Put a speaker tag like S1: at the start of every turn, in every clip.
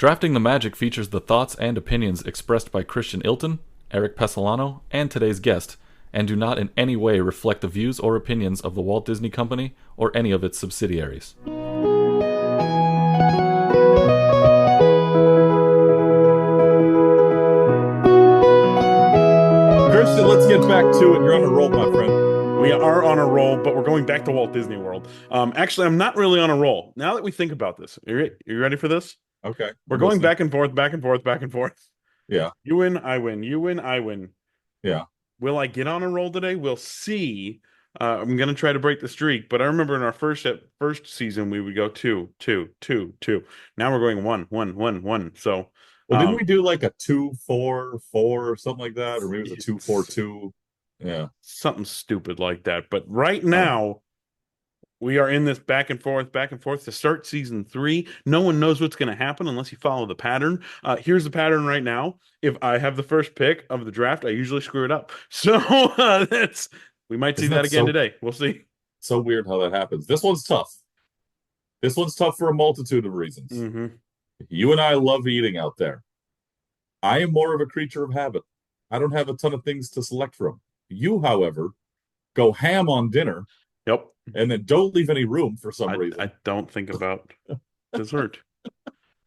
S1: Drafting the Magic features the thoughts and opinions expressed by Christian Ilton, Eric Pesolano, and today's guest, and do not in any way reflect the views or opinions of the Walt Disney Company or any of its subsidiaries.
S2: Christian, let's get back to it. You're on a roll, my friend.
S3: We are on a roll, but we're going back to Walt Disney World. Actually, I'm not really on a roll. Now that we think about this, you ready for this?
S2: Okay.
S3: We're going back and forth, back and forth, back and forth.
S2: Yeah.
S3: You win, I win. You win, I win.
S2: Yeah.
S3: Will I get on a roll today? We'll see. I'm gonna try to break the streak, but I remember in our first season we would go two, two, two, two. Now we're going one, one, one, one. So,
S2: Well, didn't we do like a 2-4-4 or something like that? Or maybe it was a 2-4-2. Yeah.
S3: something stupid like that. But right now, we are in this back and forth to start season 3. No one knows what's going to happen unless you follow the pattern. Here's the pattern right now. If I have the first pick of the draft, I usually screw it up. So we might see that again today. We'll see.
S2: So weird how that happens. This one's tough. This one's tough for a multitude of reasons.
S3: Mm-hmm.
S2: You and I love eating out there. I am more of a creature of habit. I don't have a ton of things to select from. You, however, go ham on dinner.
S3: Yep.
S2: And then don't leave any room for some reason.
S3: I don't think about dessert.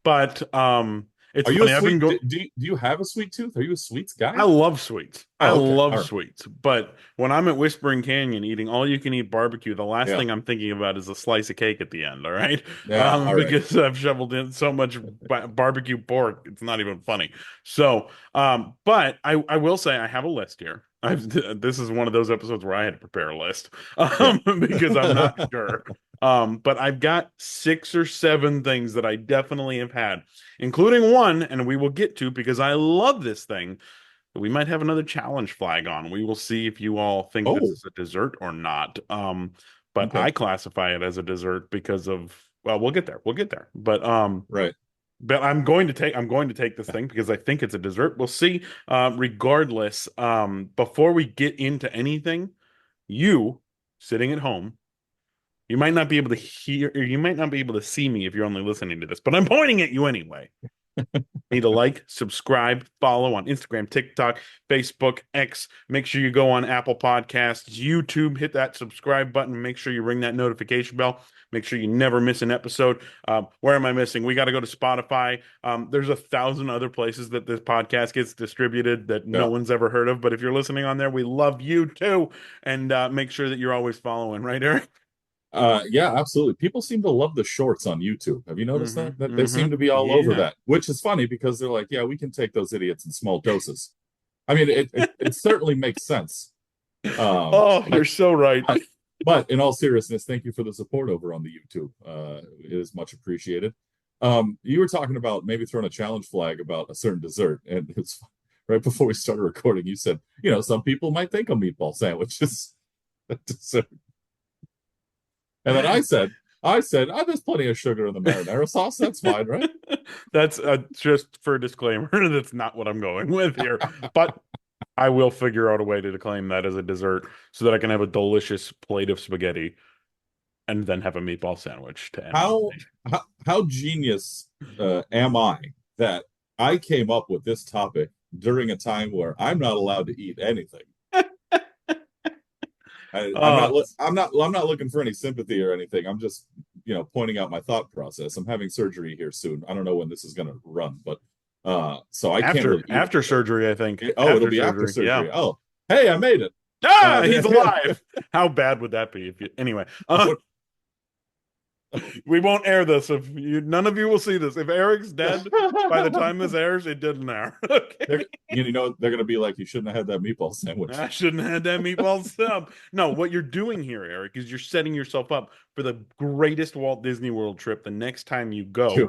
S3: But it's
S2: Are you
S3: funny.
S2: a sweet, do you have a sweet tooth? Are you a sweets guy?
S3: I love sweets.
S2: Oh, okay.
S3: I love
S2: right.
S3: sweets. But when I'm at Whispering Canyon eating all you can eat barbecue, the last thing I'm thinking about is a slice of cake at the end. All right.
S2: Yeah, all right.
S3: Because I've shoveled in so much barbecue pork, it's not even funny. So, but I will say I have a list here. This is one of those episodes where I had to prepare a list because I'm not sure. But I've got 6 or 7 things that I definitely have had, including one, and we will get to because I love this thing. We might have another challenge flag on. We will see if you all think this is a dessert or not. But okay. I classify it as a dessert because of, well, we'll get there. We'll get there. But
S2: right.
S3: But I'm going to take this thing because I think it's a dessert. We'll see. Regardless, before we get into anything, you sitting at home, you might not be able to hear, or you might not be able to see me if you're only listening to this, but I'm pointing at you anyway. Need to like, subscribe, follow on Instagram, TikTok, Facebook, X. Make sure you go on Apple Podcasts, YouTube, hit that subscribe button. Make sure you ring that notification bell. Make sure you never miss an episode. Where am I missing? We got to go to Spotify. There's 1,000 other places that this podcast gets distributed that no one's ever heard of. But if you're listening on there, we love you too. And make sure that you're always following, right, Eric?
S2: Yeah, absolutely. People seem to love the shorts on YouTube. Have you noticed that they seem to be all over that, which is funny because they're like, yeah, we can take those idiots in small doses. I mean, it certainly makes sense.
S3: You're so right.
S2: But in all seriousness, thank you for the support over on the YouTube. It is much appreciated. You were talking about maybe throwing a challenge flag about a certain dessert, and it's right before we started recording. You said, some people might think a meatball sandwich is a dessert. And then I said, there's plenty of sugar in the marinara sauce. That's fine, right?
S3: That's just for disclaimer. That's not what I'm going with here. But I will figure out a way to claim that as a dessert so that I can have a delicious plate of spaghetti and then have a meatball sandwich to end.
S2: How genius am I that I came up with this topic during a time where I'm not allowed to eat anything? I'm not looking for any sympathy or anything. I'm just, pointing out my thought process. I'm having surgery here soon. I don't know when this is going to run, but so I can't really
S3: after surgery, I think.
S2: It'll be after surgery. Yeah. Oh, hey, I made it.
S3: He's alive. How bad would that be anyway? We won't air this none of you will see this. If Eric's dead by the time this airs, it didn't air. Okay.
S2: They're going to be like, you shouldn't have had that meatball sandwich.
S3: I shouldn't have had that meatball sandwich. No, what you're doing here, Eric, is you're setting yourself up for the greatest Walt Disney World trip. The next time you go,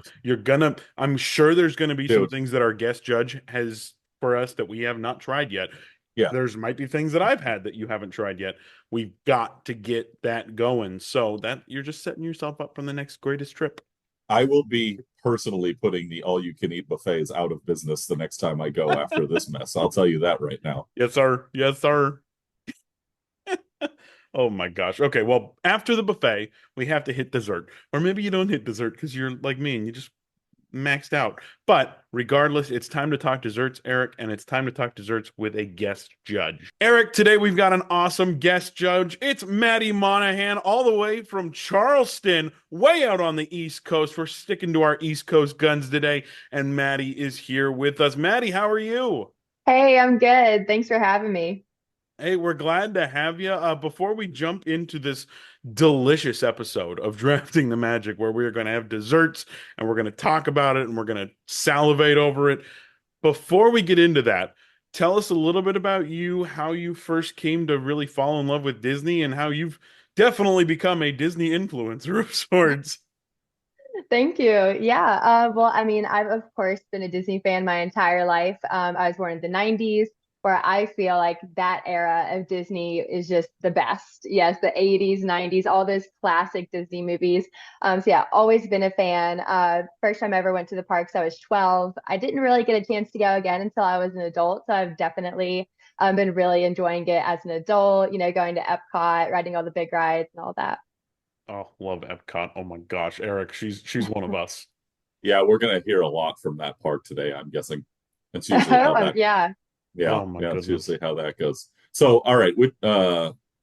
S3: I'm sure there's going to be some things that our guest judge has for us that we have not tried yet.
S2: Yeah.
S3: There's might be things that I've had that you haven't tried yet. We've got to get that going so that you're just setting yourself up for the next greatest trip.
S2: I will be personally putting the all-you-can-eat buffets out of business the next time I go after this mess. I'll tell you that right now.
S3: Yes, sir. Yes, sir. Oh, my gosh. Okay, well, after the buffet, we have to hit dessert. Or maybe you don't hit dessert because you're like me and you just maxed out. But regardless, it's time to talk desserts, Eric, and it's time to talk desserts with a guest judge. Eric, today we've got an awesome guest judge. It's Maddie Monaghan, all the way from Charleston, way out on the East Coast. We're sticking to our East Coast guns today, and Maddie is here with us. Maddie, how are you?
S4: Hey, I'm good. Thanks for having me.
S3: Hey, we're glad to have you. Before we jump into this delicious episode of Drafting the Magic, where we are going to have desserts and we're going to talk about it and we're going to salivate over it. Before we get into that, tell us a little bit about you, how you first came to really fall in love with Disney, and how you've definitely become a Disney influencer of sorts.
S4: Thank you. Yeah. Well, I mean, I've of course been a Disney fan my entire life. I was born in the 90s, where I feel like that era of Disney is just the best. Yes, the 80s, 90s, all those classic Disney movies. So yeah, always been a fan. First time I ever went to the parks, I was 12. I didn't really get a chance to go again until I was an adult. So I've definitely been really enjoying it as an adult, going to Epcot, riding all the big rides and all that.
S3: Oh, love Epcot. Oh my gosh, Eric, she's one of us.
S2: Yeah, we're gonna hear a lot from that park today, I'm guessing. That's usually how that
S4: Yeah.
S2: yeah,
S3: Oh my
S2: yeah, that's
S3: goodness.
S2: usually how that goes. So, all right,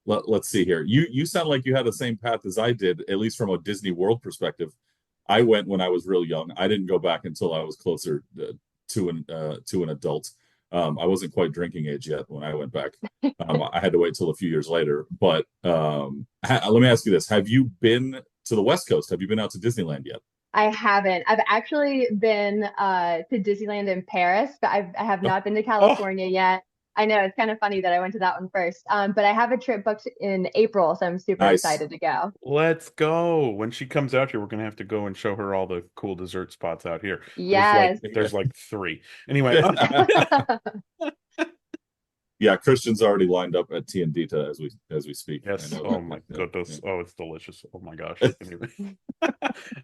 S2: let's see here. You sound like you had the same path as I did, at least from a Disney World perspective. I went when I was real young. I didn't go back until I was closer to an adult. I wasn't quite drinking age yet when I went back. I had to wait till a few years later. But let me ask you this: Have you been to the West Coast? Have you been out to Disneyland yet?
S4: I haven't. I've actually been to Disneyland in Paris, but I have not been to
S3: Oh,
S4: California yet. I know it's kind of funny that I went to that one first. But I have a trip booked in April, so I'm super
S2: Nice.
S4: excited to go.
S3: let's go. When she comes out here, we're gonna have to go and show her all the cool dessert spots out here.
S4: Yes.
S3: There's like three. Anyway,
S2: Yeah, Christian's already lined up at T&D to as we speak. I
S3: yes.
S2: know
S3: Oh
S2: that.
S3: my
S2: Yeah,
S3: goodness.
S2: yeah.
S3: Oh, it's delicious. Oh my gosh. Anyway.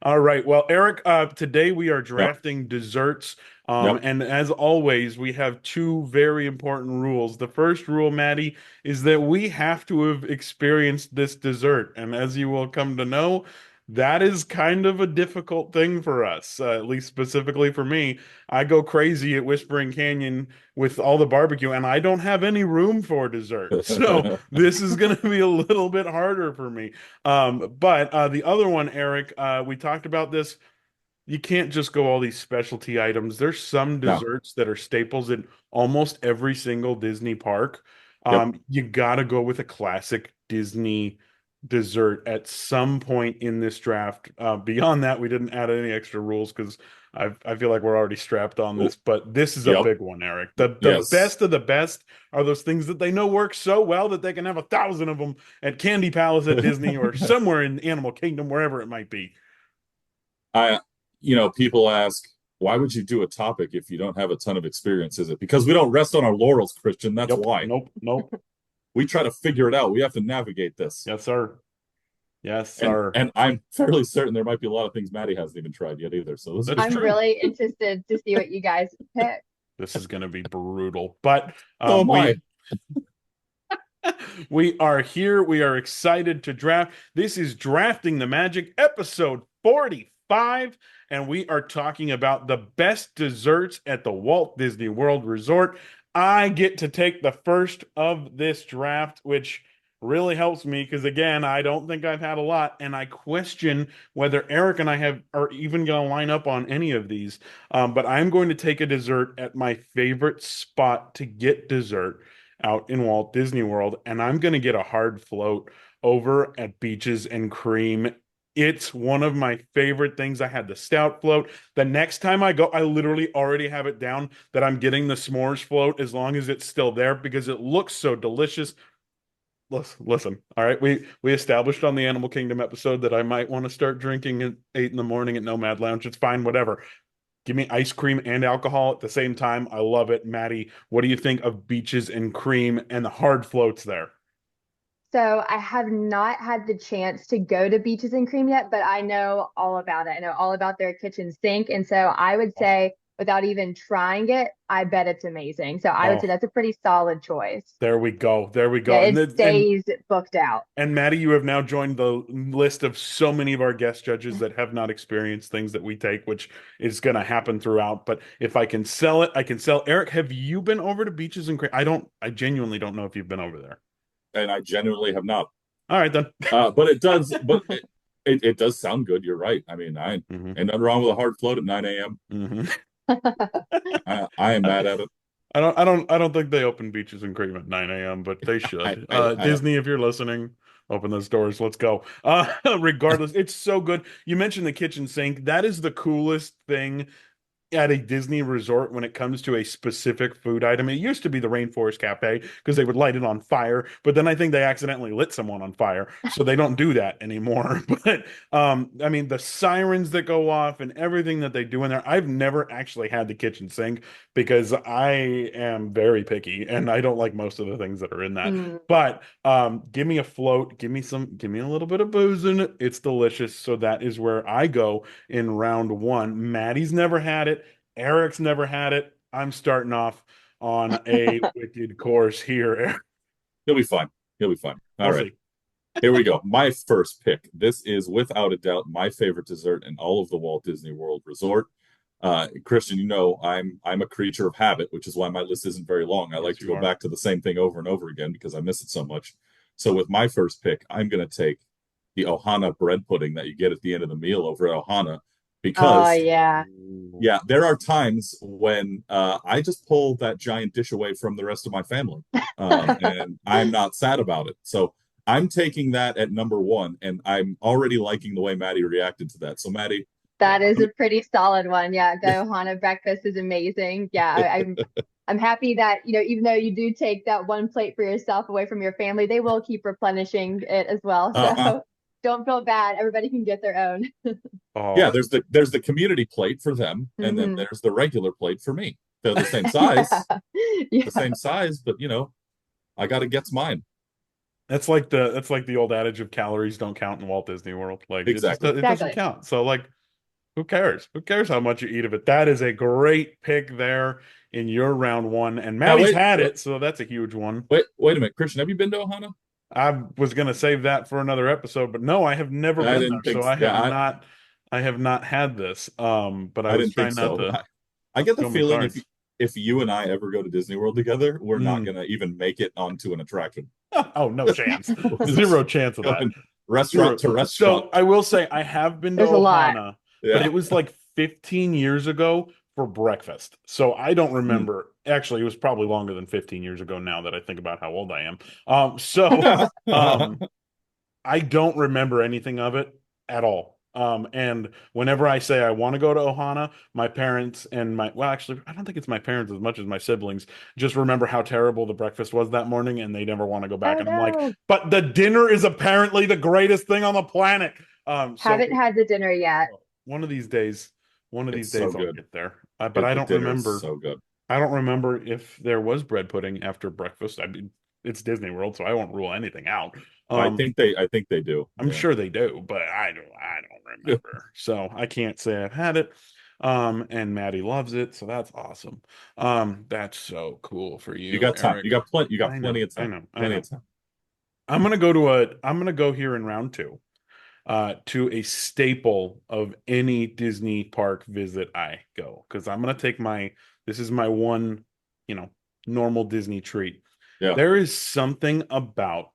S3: All right. Well, Eric, today we are
S2: Yep.
S3: drafting desserts.
S2: Yep.
S3: And as always, we have two very important rules. The first rule, Maddie, is that we have to have experienced this dessert. And as you will come to know, that is kind of a difficult thing for us, at least specifically for me. I go crazy at Whispering Canyon with all the barbecue, and I don't have any room for dessert. So this is going to be a little bit harder for me. But the other one, Eric, we talked about this. You can't just go all these specialty items. There's some
S2: No.
S3: desserts that are staples in almost every single Disney park.
S2: Yep.
S3: You gotta go with a classic Disney dessert at some point in this draft. Beyond that, we didn't add any extra rules because I feel like we're already strapped on this. But this is a
S2: Yep.
S3: big one, Eric. The
S2: Yes.
S3: best of the best are those things that they know work so well that they can have 1,000 of them at Candy Palace at Disney or somewhere in Animal Kingdom, wherever it might be.
S2: I, people ask, why would you do a topic if you don't have a ton of experience? Is it because we don't rest on our laurels, Christian? That's
S3: Yep.
S2: why.
S3: Nope. Nope.
S2: We try to figure it out. We have to navigate this.
S3: Yes, sir. Yes,
S2: And
S3: sir.
S2: and I'm fairly certain there might be a lot of things Maddie hasn't even tried yet either. So this is
S3: That's
S2: gonna
S4: I'm
S3: true.
S4: really interested to see what you guys pick.
S3: This is going to be brutal. But
S2: so am I.
S3: we are here. We are excited to draft. This is Drafting the Magic, episode 45, and we are talking about the best desserts at the Walt Disney World Resort. I get to take the first of this draft, which really helps me because again, I don't think I've had a lot, and I question whether Eric and I have are even going to line up on any of these. But I'm going to take a dessert at my favorite spot to get dessert out in Walt Disney World, and I'm going to get a hard float over at Beaches and Cream. It's one of my favorite things. I had the stout float. The next time I go, I literally already have it down that I'm getting the s'mores float as long as it's still there because it looks so delicious. Listen, all right. We established on the Animal Kingdom episode that I might want to start drinking at 8 in the morning at Nomad Lounge. It's fine, whatever. Give me ice cream and alcohol at the same time. I love it. Maddie, what do you think of Beaches and Cream and the hard floats there?
S4: So I have not had the chance to go to Beaches and Cream yet, but I know all about it. I know all about their kitchen sink. And so I would say without even trying it, I bet it's amazing. So I would
S3: Oh,
S4: say that's a pretty solid choice.
S3: there we go. There we
S4: Yeah,
S3: go.
S4: it stays booked out.
S3: And Maddie, you have now joined the list of so many of our guest judges that have not experienced things that we take, which is going to happen throughout. But if I can sell it, I can sell. Eric, have you been over to Beaches and I genuinely don't know if you've been over there.
S2: And I genuinely have not.
S3: All right, then.
S2: But it does sound good. You're right. I mean, I
S3: Mhm.
S2: ain't nothing wrong with a hard float at 9 a.m.
S3: Mhm.
S2: I am mad at it.
S3: I don't think they open Beaches and Cream at 9 a.m., but they should. Disney, if you're listening, open those doors. Let's go. Regardless, it's so good. You mentioned the kitchen sink. That is the coolest thing at a Disney resort when it comes to a specific food item. It used to be the Rainforest Cafe because they would light it on fire, but then I think they accidentally lit someone on fire, so they don't do that anymore. But I mean, the sirens that go off and everything that they do in there, I've never actually had the kitchen sink because I am very picky and I don't like most of the things that are in that.
S4: Mm.
S3: But give me a float, give me a little bit of booze in it. It's delicious. So that is where I go in round one. Maddie's never had it. Eric's never had it. I'm starting off on a wicked course here.
S2: He'll be fine. He'll be fine. All
S3: We'll
S2: right.
S3: see.
S2: Here we go. My first pick. This is without a doubt my favorite dessert in all of the Walt Disney World Resort. Christian, you know I'm a creature of habit, which is why my list isn't very long. I like
S3: Yes,
S2: to
S3: you
S2: go
S3: are.
S2: back to the same thing over and over again because I miss it so much. So with my first pick, I'm going to take the Ohana bread pudding that you get at the end of the meal over at Ohana
S4: Oh
S2: because
S4: yeah.
S2: yeah, there are times when I just pull that giant dish away from the rest of my family, and I'm not sad about it. So I'm taking that at number one, and I'm already liking the way Maddie reacted to that. So Maddie,
S4: That is
S2: I'm,
S4: a pretty solid one. Yeah, Gohana breakfast is amazing. Yeah, I'm happy that, even though you do take that one plate for yourself away from your family, they will keep replenishing it as well.
S2: uh-huh.
S4: So don't feel bad. Everybody can get their own.
S2: Yeah,
S3: Oh,
S2: there's the community plate for them, and then
S4: Hmm.
S2: there's the regular plate for me. They're the
S4: Yeah,
S2: same size, but I got to get mine.
S3: that's like the old adage of calories don't count in Walt Disney World. Like
S2: Exactly.
S3: it doesn't
S4: exactly.
S3: count. So like who cares? Who cares how much you eat of it? That is a great pick there in your round one. And
S2: Now
S3: Maddie's had it, so that's a huge one.
S2: wait a minute, Christian, have you been to Ohana?
S3: I was gonna save that for another episode, but no, I have never
S2: I
S3: been there,
S2: didn't
S3: so
S2: think. Yeah,
S3: I have not had this. But I
S2: I
S3: was
S2: didn't think
S3: trying not
S2: so.
S3: to
S2: I get the
S3: show my
S2: feeling
S3: cards.
S2: if you and I ever go to Disney World together, we're not
S3: Mm.
S2: gonna even make it onto an attraction.
S3: Oh, no chance.
S2: We're just
S3: Zero chance of that.
S2: going restaurant
S3: Zero.
S2: to restaurant.
S3: So I will say I have been to
S4: There's a lot.
S3: Ohana, but
S2: Yeah.
S3: it was like 15 years ago for breakfast. So I don't
S2: Mm.
S3: remember. Actually, it was probably longer than 15 years ago now that I think about how old I am. So um I don't remember anything of it at all. And whenever I say I want to go to Ohana, my parents and well, actually, I don't think it's my parents as much as my siblings just remember how terrible the breakfast was that morning and they never want to go back.
S4: Oh
S3: And I'm like,
S4: no,
S3: but the dinner is apparently the greatest thing on the planet. So
S4: haven't had the dinner yet.
S3: one of these days,
S2: It's so
S3: I'll
S2: good.
S3: get there. But I
S2: The
S3: don't
S2: dinner is
S3: remember.
S2: so good.
S3: I don't remember if there was bread pudding after breakfast. I mean, it's Disney World, so I won't rule anything out. Um,
S2: I think they do.
S3: I'm
S2: Yeah.
S3: sure they do, but I don't remember. So I can't say I've had it. And Maddie loves it, so that's awesome. That's so cool for
S2: You
S3: you,
S2: got time.
S3: Eric.
S2: You got
S3: I know,
S2: plenty of
S3: I
S2: time.
S3: know, I
S2: Plenty
S3: know.
S2: of time.
S3: I'm gonna go here in round two, to a staple of any Disney park visit I go, because I'm gonna take this is my one, you know, normal Disney treat.
S2: Yeah.
S3: There is something about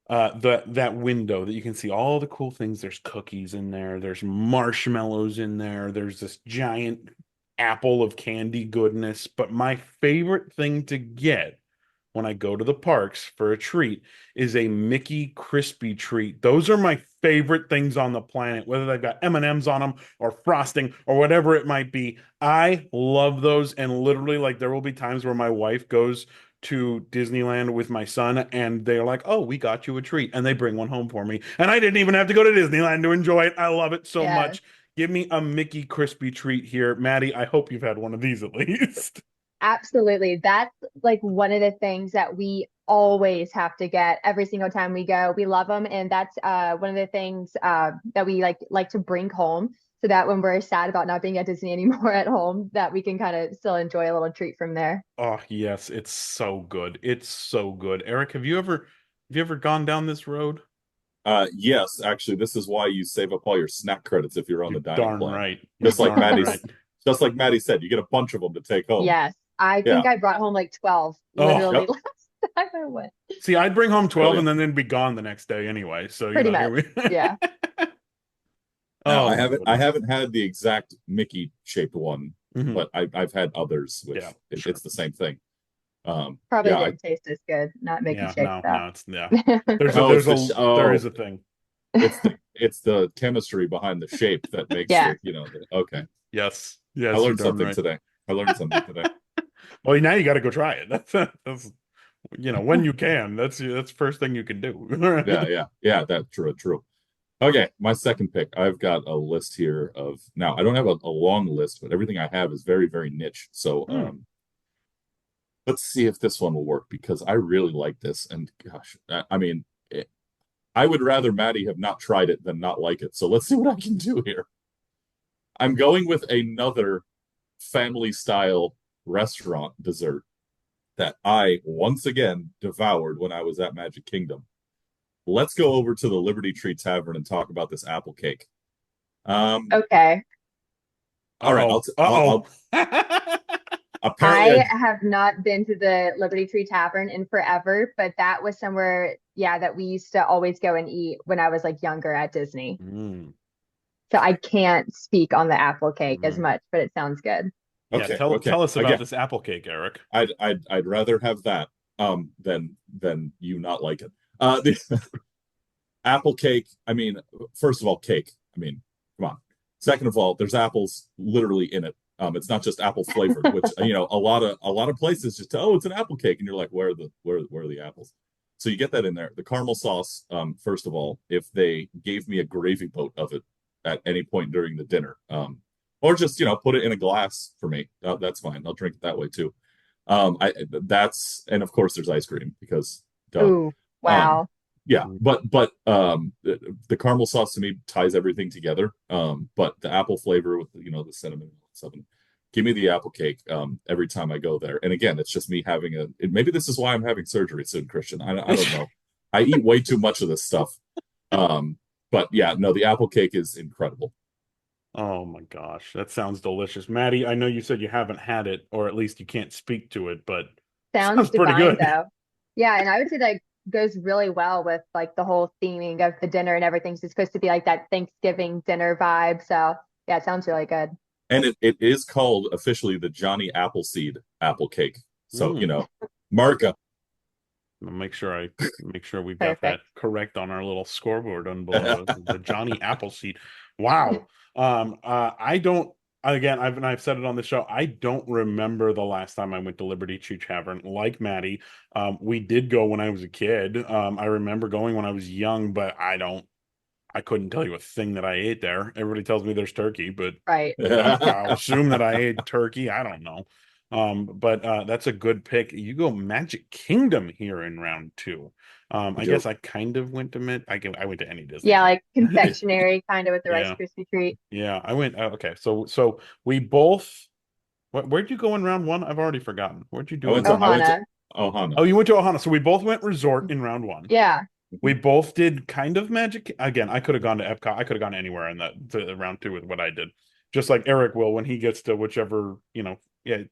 S3: that window that you can see all the cool things. There's cookies in there, there's marshmallows in there, there's this giant apple of candy goodness. But my favorite thing to get when I go to the parks for a treat is a Mickey crispy treat. Those are my favorite things on the planet, whether they've got M&Ms on them or frosting or whatever it might be. I love those. And literally, like, there will be times where my wife goes to Disneyland with my son and they're like, "Oh, we got you a treat." And they bring one home for me. And I didn't even have to go to Disneyland to enjoy it. I love it so
S4: Yes.
S3: much. Give me a Mickey crispy treat here. Maddie, I hope you've had one of these at least.
S4: Absolutely. That's like one of the things that we always have to get every single time we go. We love them, and that's one of the things that we like to bring home. so that when we're sad about not being at Disney anymore at home, that we can kind of still enjoy a little treat from there.
S3: Oh, yes, it's so good. It's so good. Eric, have you ever gone down this road?
S2: Yes, actually, this is why you save up all your snack credits if you're on the
S3: You're
S2: dining
S3: darn
S2: plan.
S3: right. You're
S2: Just like
S3: darn right.
S2: Maddie's, just like Maddie said, you get a bunch of them to take home.
S4: Yes, I
S2: Yeah.
S4: think I brought home like 12
S3: Oh,
S4: literally
S2: Yep.
S4: last time I went.
S3: see, I'd bring home 12 and
S2: Brilliant.
S3: then they'd be gone the next day anyway. So,
S4: Pretty
S3: here
S4: much.
S3: we
S4: Yeah.
S2: Now,
S3: Oh
S2: I
S3: my
S2: haven't
S3: goodness.
S2: had the exact Mickey shaped one,
S3: Mhm.
S2: but I've had others, which
S3: Yeah, sure.
S2: it's the same thing.
S4: Probably
S2: Yeah,
S4: didn't taste as good, not Mickey
S3: Yeah,
S4: shaped
S3: no,
S4: though.
S3: it's yeah.
S2: oh, it's
S3: There is a thing.
S2: it's the chemistry behind the shape that makes
S4: Yeah.
S2: okay.
S3: Yes.
S2: I
S3: Yes, you're
S2: learned
S3: darn
S2: something
S3: right.
S2: today. I learned something today.
S3: Well, now you got to go try it. That's when you can. That's the first thing you can do.
S2: Yeah, that's true. Okay, my second pick. I've got a list here of now. I don't have a long list, but everything I have is very, very niche. So, let's see if this one will work because I really like this. And gosh, I mean, I would rather Maddie have not tried it than not like it. So let's see what I can do here. I'm going with another family style restaurant dessert that I once again devoured when I was at Magic Kingdom. Let's go over to the Liberty Tree Tavern and talk about this apple cake.
S4: Okay.
S2: All right,
S3: Uh-oh.
S2: apparently
S4: I have not been to the Liberty Tree Tavern in forever, but that was somewhere, yeah, that we used to always go and eat when I was like younger at Disney.
S3: Mm.
S4: So I can't speak on the apple cake as
S3: Mm.
S4: much, but it sounds good.
S3: Yeah,
S2: okay,
S3: tell us about
S2: again,
S3: this apple cake, Eric.
S2: I'd rather have that than you not like it. The apple cake. I mean, first of all, cake. I mean, come on. Second of all, there's apples literally in it. It's not just apple flavored, which a lot of places just it's an apple cake, and you're like, where are the apples? So you get that in there. The caramel sauce. First of all, if they gave me a gravy boat of it at any point during the dinner, or just put it in a glass for me, that's fine. I'll drink it that way too. And of course there's ice cream because duh.
S4: Ooh, wow.
S2: Yeah, but the caramel sauce to me ties everything together. But the apple flavor with the cinnamon and stuff. Give me the apple cake every time I go there. And again, it's just me having maybe this is why I'm having surgery soon, Christian. I don't know. I eat way too much of this stuff. But yeah, no, the apple cake is incredible.
S3: Oh my gosh, that sounds delicious. Maddie, I know you said you haven't had it, or at least you can't speak to it, but
S4: Sounds
S3: pretty
S4: divine
S3: good.
S4: though. Yeah, and I would say that goes really well with like the whole theming of the dinner and everything. So it's supposed to be like that Thanksgiving dinner vibe. So yeah, it sounds really good.
S2: And it is called officially the Johnny Appleseed apple cake. So, Marka.
S3: I'll make sure we've got
S4: Perfect.
S3: that correct on our little scoreboard on below. The Johnny Appleseed. Wow. I don't. Again, I've said it on the show. I don't remember the last time I went to Liberty Tree Tavern. Like Maddie, we did go when I was a kid. I remember going when I was young, but I couldn't tell you a thing that I ate there. Everybody tells me there's turkey, but
S4: Right.
S3: I'll assume that I ate turkey. I don't know. But that's a good pick. You go Magic Kingdom here in round 2. I guess I kind of went to I went to any Disney.
S4: Yeah, like confectionery kind of with the Rice
S3: Yeah.
S4: Krispie treat.
S3: Yeah, I went. Okay, so we both. Where'd you go in round 1? I've already forgotten. Where'd you do?
S2: I went to
S4: Ohana.
S2: Ohana.
S3: Oh, you went to Ohana. So we both went resort in round 1.
S4: Yeah.
S3: We both did kind of Magic. Again, I could have gone to Epcot. I could have gone anywhere in to round 2 with what I did. Just like Eric will when he gets to whichever, yeah,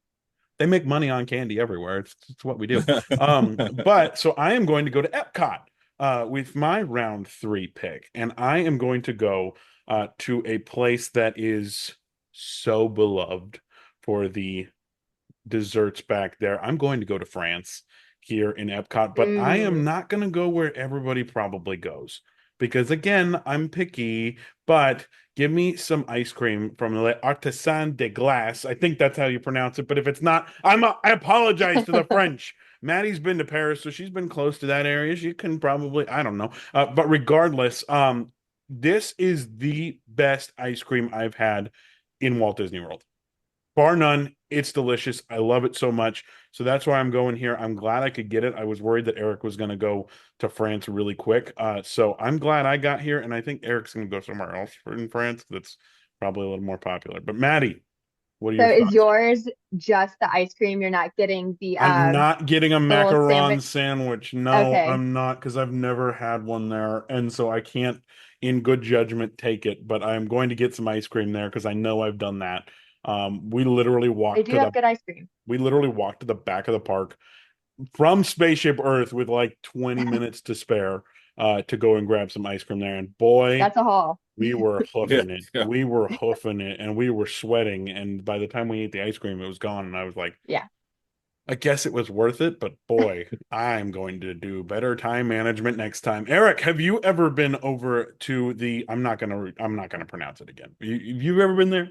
S3: they make money on candy everywhere. It's what we do. But so I am going to go to Epcot with my round 3 pick, and I am going to go to a place that is so beloved for the desserts back there. I'm going to go to France here in Epcot, but I am not going to go where everybody probably goes because, again, I'm picky, but give me some ice cream from Le Artisan de Glace. I think that's how you pronounce it, but if it's not, I apologize to the French. Maddie's been to Paris, so she's been close to that area. She can probably, I don't know. But regardless, this is the best ice cream I've had in Walt Disney World. Bar none. It's delicious. I love it so much. So that's why I'm going here. I'm glad I could get it. I was worried that Eric was going to go to France really quick. So I'm glad I got here, and I think Eric's going to go somewhere else in France that's Probably a little more popular. But Maddie, what are
S4: So
S3: your
S4: is
S3: thoughts?
S4: yours just the ice cream? You're not getting the
S3: I'm not getting a
S4: little
S3: macaron
S4: sandwich?
S3: sandwich. No,
S4: Okay.
S3: I'm not, because I've never had one there, and so I can't, in good judgment, take it. But I'm going to get some ice cream there because I know I've done that. We literally
S4: They
S3: walked
S4: do
S3: to
S4: have
S3: the
S4: good ice cream.
S3: we literally walked to the back of the park from Spaceship Earth with like 20 minutes to spare to go and grab some ice cream there. And boy,
S4: That's a haul.
S3: we were
S2: Yeah,
S3: hoofing it.
S2: yeah.
S3: We were hoofing it, and we were sweating. And by the time we ate the ice cream, it was gone. And I was like,
S4: Yeah.
S3: I guess it was worth it, but boy, I'm going to do better time management next time. Eric, have you ever been over to the, I'm not gonna pronounce it again. You ever been there?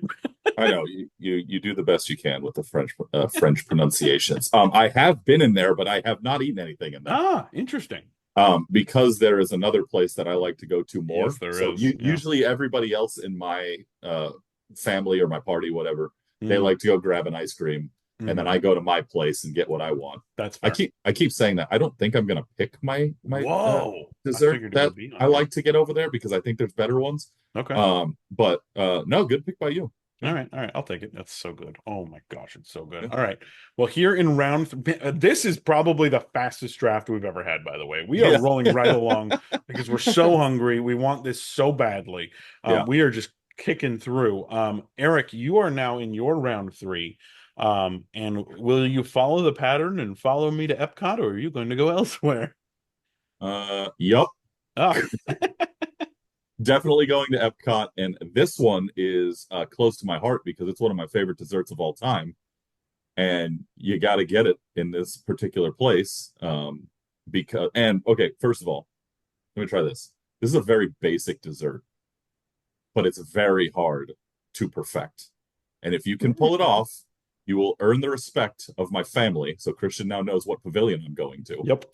S2: I know you do the best you can with the French pronunciations. I have been in there, but I have not eaten anything in there.
S3: Ah, interesting.
S2: Because there is another place that I like to go to more.
S3: Yes, there
S2: So
S3: is. Yeah.
S2: usually everybody else in my family or my party, whatever, they
S3: Mhm.
S2: like to go grab an ice cream, and then
S3: Mhm.
S2: I go to my place and get what I want.
S3: That's
S2: I
S3: fair.
S2: keep saying that. I don't think I'm gonna pick my
S3: Whoa. I
S2: dessert
S3: figured it
S2: that
S3: would be
S2: I
S3: on here.
S2: like to get over there because I think there's better ones.
S3: Okay.
S2: But no, good pick by you.
S3: All right, all right, I'll take it. That's so good. Oh my gosh, it's so good. All right. Well, here in this is probably the fastest draft we've ever had, by the way. We are
S2: Yeah.
S3: rolling right along because we're so hungry. We want this so badly.
S2: Yeah.
S3: We are just kicking through. Eric, you are now in your round three. And will you follow the pattern and follow me to Epcot, or are you going to go elsewhere?
S2: Yup.
S3: Oh,
S2: Definitely going to Epcot, and this one is close to my heart because it's one of my favorite desserts of all time, and you got to get it in this particular place. Because and okay, first of all, let me try this. This is a very basic dessert, but it's very hard to perfect. And if you can pull it off, you will earn the respect of my family. So Christian now knows what pavilion I'm going to.
S3: yep.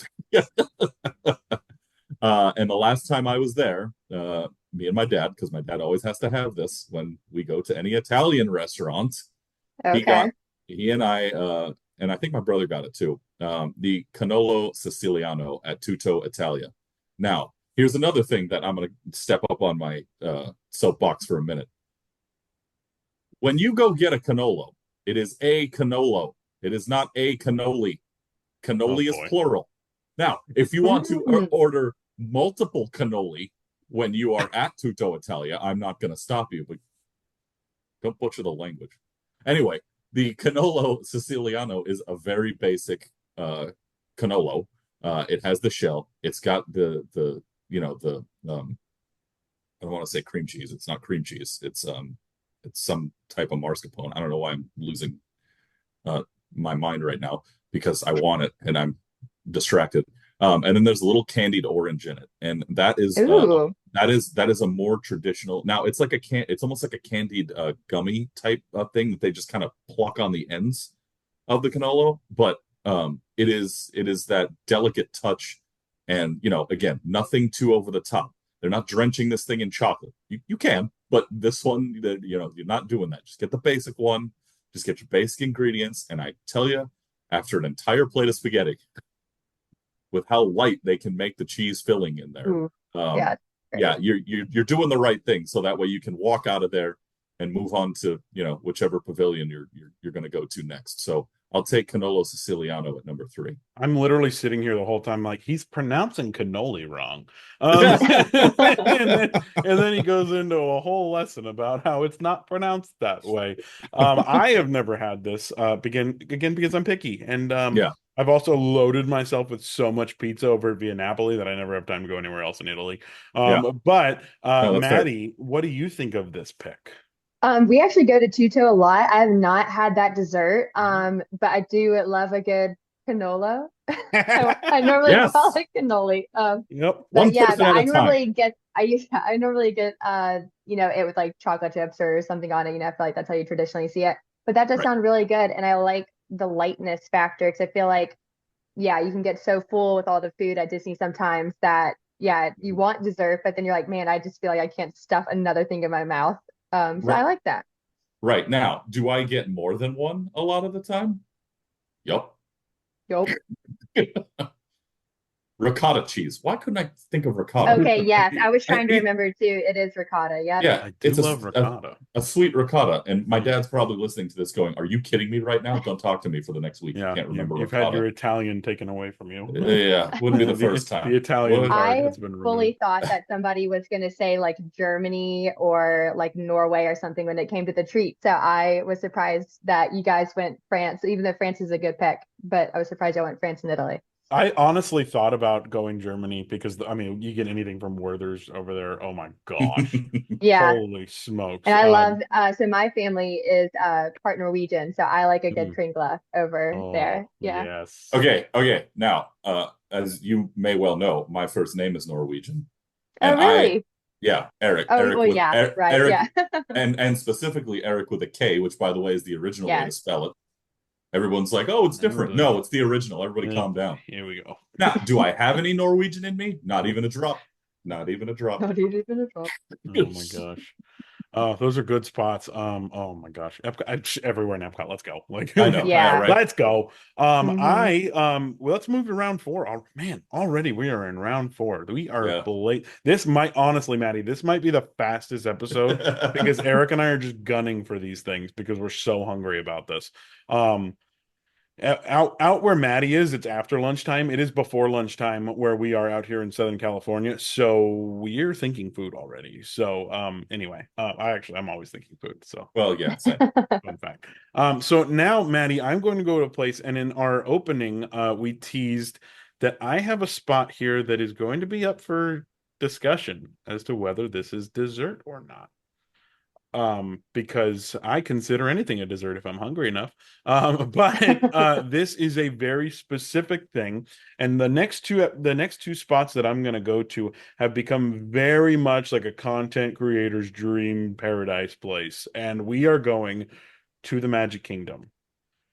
S2: And the last time I was there, me and my dad, because my dad always has to have this when we go to any Italian restaurant,
S4: Okay.
S2: he and I think my brother got it too, the cannolo siciliano at Tutto Italia. Now, here's another thing that I'm going to step up on my soapbox for a minute. When you go get a cannolo, it is a cannolo. It is not a cannoli.
S3: Oh
S2: Cannoli is
S3: boy.
S2: plural. Now, if you want to
S4: Mm.
S2: order multiple cannoli when you are at Tutto Italia, I'm not going to stop you, but don't butcher the language. Anyway, the cannolo siciliano is a very basic cannolo. It has the shell. It's got the I don't want to say cream cheese. It's not cream cheese. It's some type of mascarpone. I don't know why I'm losing my mind right now because I want it and I'm distracted. And then there's a little candied orange in it, and
S4: Ooh.
S2: that is a more traditional. Now it's like it's almost like a candied gummy type of thing that they just kind of pluck on the ends of the cannolo, but it is that delicate touch, and again, nothing too over the top. They're not drenching this thing in chocolate. You can, but this one, you're not doing that. Just get the basic one. Just get your basic ingredients, and I tell you, after an entire plate of spaghetti, with how light they can make the cheese filling in there,
S4: Ooh.
S2: um,
S4: Yeah.
S2: yeah, you're doing the right thing, so that way you can walk out of there and move on to whichever pavilion you're going to go to next. So I'll take Cannolo Siciliano at number 3.
S3: I'm literally sitting here the whole time like he's pronouncing cannoli wrong. And then he goes into a whole lesson about how it's not pronounced that way. I have never had this again because I'm picky, and
S2: Yeah,
S3: I've also loaded myself with so much pizza over at Via Napoli that I never have time to go anywhere else in Italy.
S2: yeah,
S3: But
S2: no, that's fair.
S3: Maddie, what do you think of this pick?
S4: We actually go to Tuto a lot. I have not had that dessert, but I do love a good cannolo. I normally call
S2: Yes,
S4: it cannoli.
S3: Yep.
S4: But
S2: one
S4: yeah,
S2: person
S4: but
S2: at a
S4: I
S2: time.
S4: normally get I normally get it with like chocolate chips or something on it. I feel like that's how you traditionally see it. But that does
S2: Right,
S4: sound really good, and I like the lightness factor because I feel like yeah, you can get so full with all the food at Disney sometimes that yeah, you want dessert, but then you're like, man, I just feel like I can't stuff another thing in my mouth. So
S2: right,
S4: I like that.
S2: right. Now, do I get more than one a lot of the time? Yup.
S4: Yup.
S2: ricotta cheese. Why couldn't I think of ricotta?
S4: Okay, yes, I was
S2: I
S4: trying to
S2: eat
S4: remember too. It is ricotta. Yep.
S2: Yeah,
S3: I do
S2: it's
S3: love ricotta.
S2: a sweet ricotta. And my dad's probably listening to this going, "Are you kidding me right now? Don't talk to me for the next week. You
S3: Yeah,
S2: can't remember
S3: you've had your
S2: ricotta."
S3: Italian taken away from you.
S2: Yeah, wouldn't be the
S3: The
S2: first
S3: the
S2: time.
S3: Italian card
S4: I
S3: has been
S4: fully
S3: removed.
S4: thought that somebody was going to say like Germany or like Norway or something when it came to the treat. So I was surprised that you guys went France, even though France is a good pick, but I was surprised I went France and Italy.
S3: I honestly thought about going Germany because I mean, you get anything from Werther's over there. Oh my gosh.
S4: Yeah.
S3: Holy smokes.
S4: And I love, so my family is part Norwegian, so I like a good
S3: Mm,
S4: kringle over
S3: oh,
S4: there. Yeah.
S3: yes.
S2: Okay. Now, as you may well know, my first name is Norwegian,
S4: Oh,
S2: and
S4: really?
S2: yeah, Eric,
S4: Oh, well, yeah, right.
S2: Eric,
S4: Yeah.
S2: and specifically Eric with a K, which by the way is the original way to
S4: Yes.
S2: spell it. Everyone's like, "Oh, it's different." No, it's the original. Everybody, calm down.
S3: Here we go.
S2: Now, do I have any Norwegian in me? Not even a drop. Not even a drop.
S4: Not even a drop.
S3: Oh my gosh. Oh, those are good spots. Oh my gosh. Epcot, everywhere in Epcot. Let's go. Like,
S2: I know,
S4: Yeah.
S2: right?
S3: let's go.
S4: Mhm.
S3: Well, let's move to round 4. Oh, man, already we are in round 4. We are
S2: Yeah.
S3: late. This might, honestly, Maddie, this might be the fastest episode because Eric and I are just gunning for these things because we're so hungry about this. Um, out where Maddie is, it's after lunchtime. It is before lunchtime where we are out here in Southern California. So we're thinking food already. So anyway, I'm always thinking food. So
S2: Well, yeah, same.
S3: fun fact. So now, Maddie, I'm going to go to a place, and in our opening, we teased that I have a spot here that is going to be up for discussion as to whether this is dessert or not. Because I consider anything a dessert if I'm hungry enough. But this is a very specific thing, and the next two spots that I'm going to go to have become very much like a content creator's dream paradise place, and we are going to the Magic Kingdom.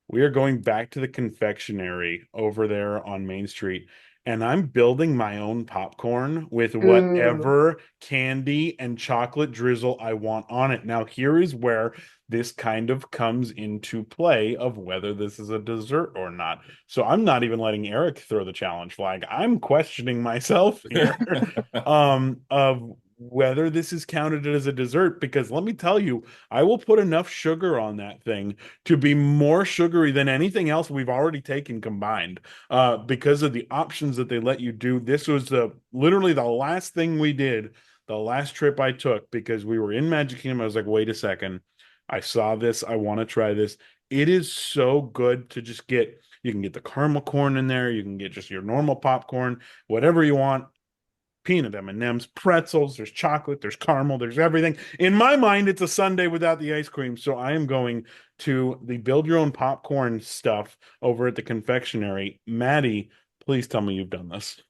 S3: We are going back to the confectionery over there on Main Street, and I'm building my own popcorn with
S4: Ooh.
S3: whatever candy and chocolate drizzle I want on it. Now, here is where this kind of comes into play of whether this is a dessert or not. So I'm not even letting Eric throw the challenge flag. I'm questioning myself here, of whether this is counted as a dessert, because let me tell you, I will put enough sugar on that thing to be more sugary than anything else we've already taken combined, because of the options that they let you do. This was literally the last thing we did, the last trip I took, because we were in Magic Kingdom. I was like, wait a second, I saw this, I want to try this. It is so good to just you can get the caramel corn in there, you can get just your normal popcorn, whatever you want. Peanut M&Ms, pretzels, there's chocolate, there's caramel, there's everything. In my mind, it's a sundae without the ice cream. So I am going to the build your own popcorn stuff over at the confectionery. Maddie, please tell me you've done this.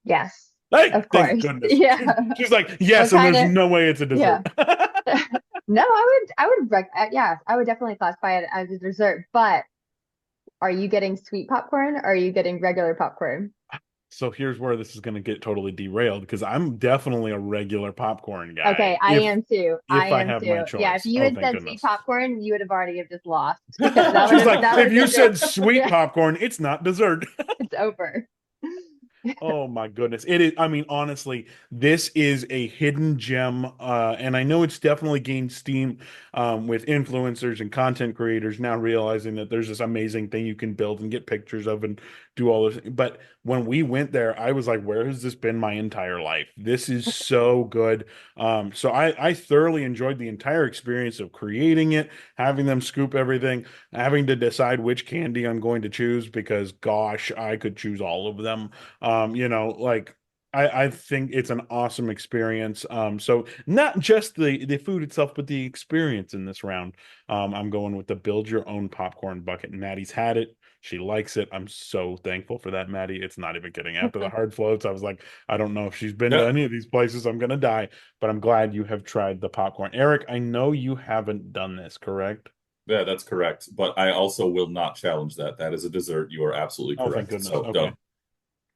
S4: Yes,
S3: Hey,
S4: of
S3: thank
S4: course.
S3: goodness.
S4: Yeah.
S3: She's like, yes,
S4: What
S3: and
S4: kind
S3: there's
S4: of,
S3: no way it's a
S4: yeah.
S3: dessert.
S4: No, yeah, I would definitely classify it as a dessert, but are you getting sweet popcorn or are you getting regular popcorn?
S3: So here's where this is going to get totally derailed, because I'm definitely a regular popcorn guy.
S4: Okay, I am too. I
S3: If I
S4: am
S3: have my
S4: too. Yeah, if
S3: choice.
S4: you
S3: Oh,
S4: had
S3: thank
S4: said sweet
S3: goodness.
S4: popcorn, you would have already have just lost because that would
S3: She's
S4: have
S3: like,
S4: that
S3: if
S4: would
S3: you
S4: have
S3: said
S4: been
S3: sweet
S4: yeah,
S3: popcorn, it's not dessert.
S4: it's over.
S3: Oh my goodness. It is, I mean, honestly, this is a hidden gem. And I know it's definitely gained steam with influencers and content creators now realizing that there's this amazing thing you can build and get pictures of and do all this. But when we went there, I was like, where has this been my entire life? This is so good. So I thoroughly enjoyed the entire experience of creating it, having them scoop everything, having to decide which candy I'm going to choose, because gosh, I could choose all of them. Like I think it's an awesome experience. So not just the food itself, but the experience in this round. I'm going with the build your own popcorn bucket. Maddie's had it. She likes it. I'm so thankful for that, Maddie. It's not even kidding. After the hard floats, I was like, I don't know if she's been to
S2: Yeah,
S3: any of these places. I'm gonna die. But I'm glad you have tried the popcorn. Eric, I know you haven't done this, correct?
S2: yeah, that's correct. But I also will not challenge that. That is a dessert. You are absolutely
S3: Oh, thank
S2: correct.
S3: goodness.
S2: So
S3: Okay.
S2: don't.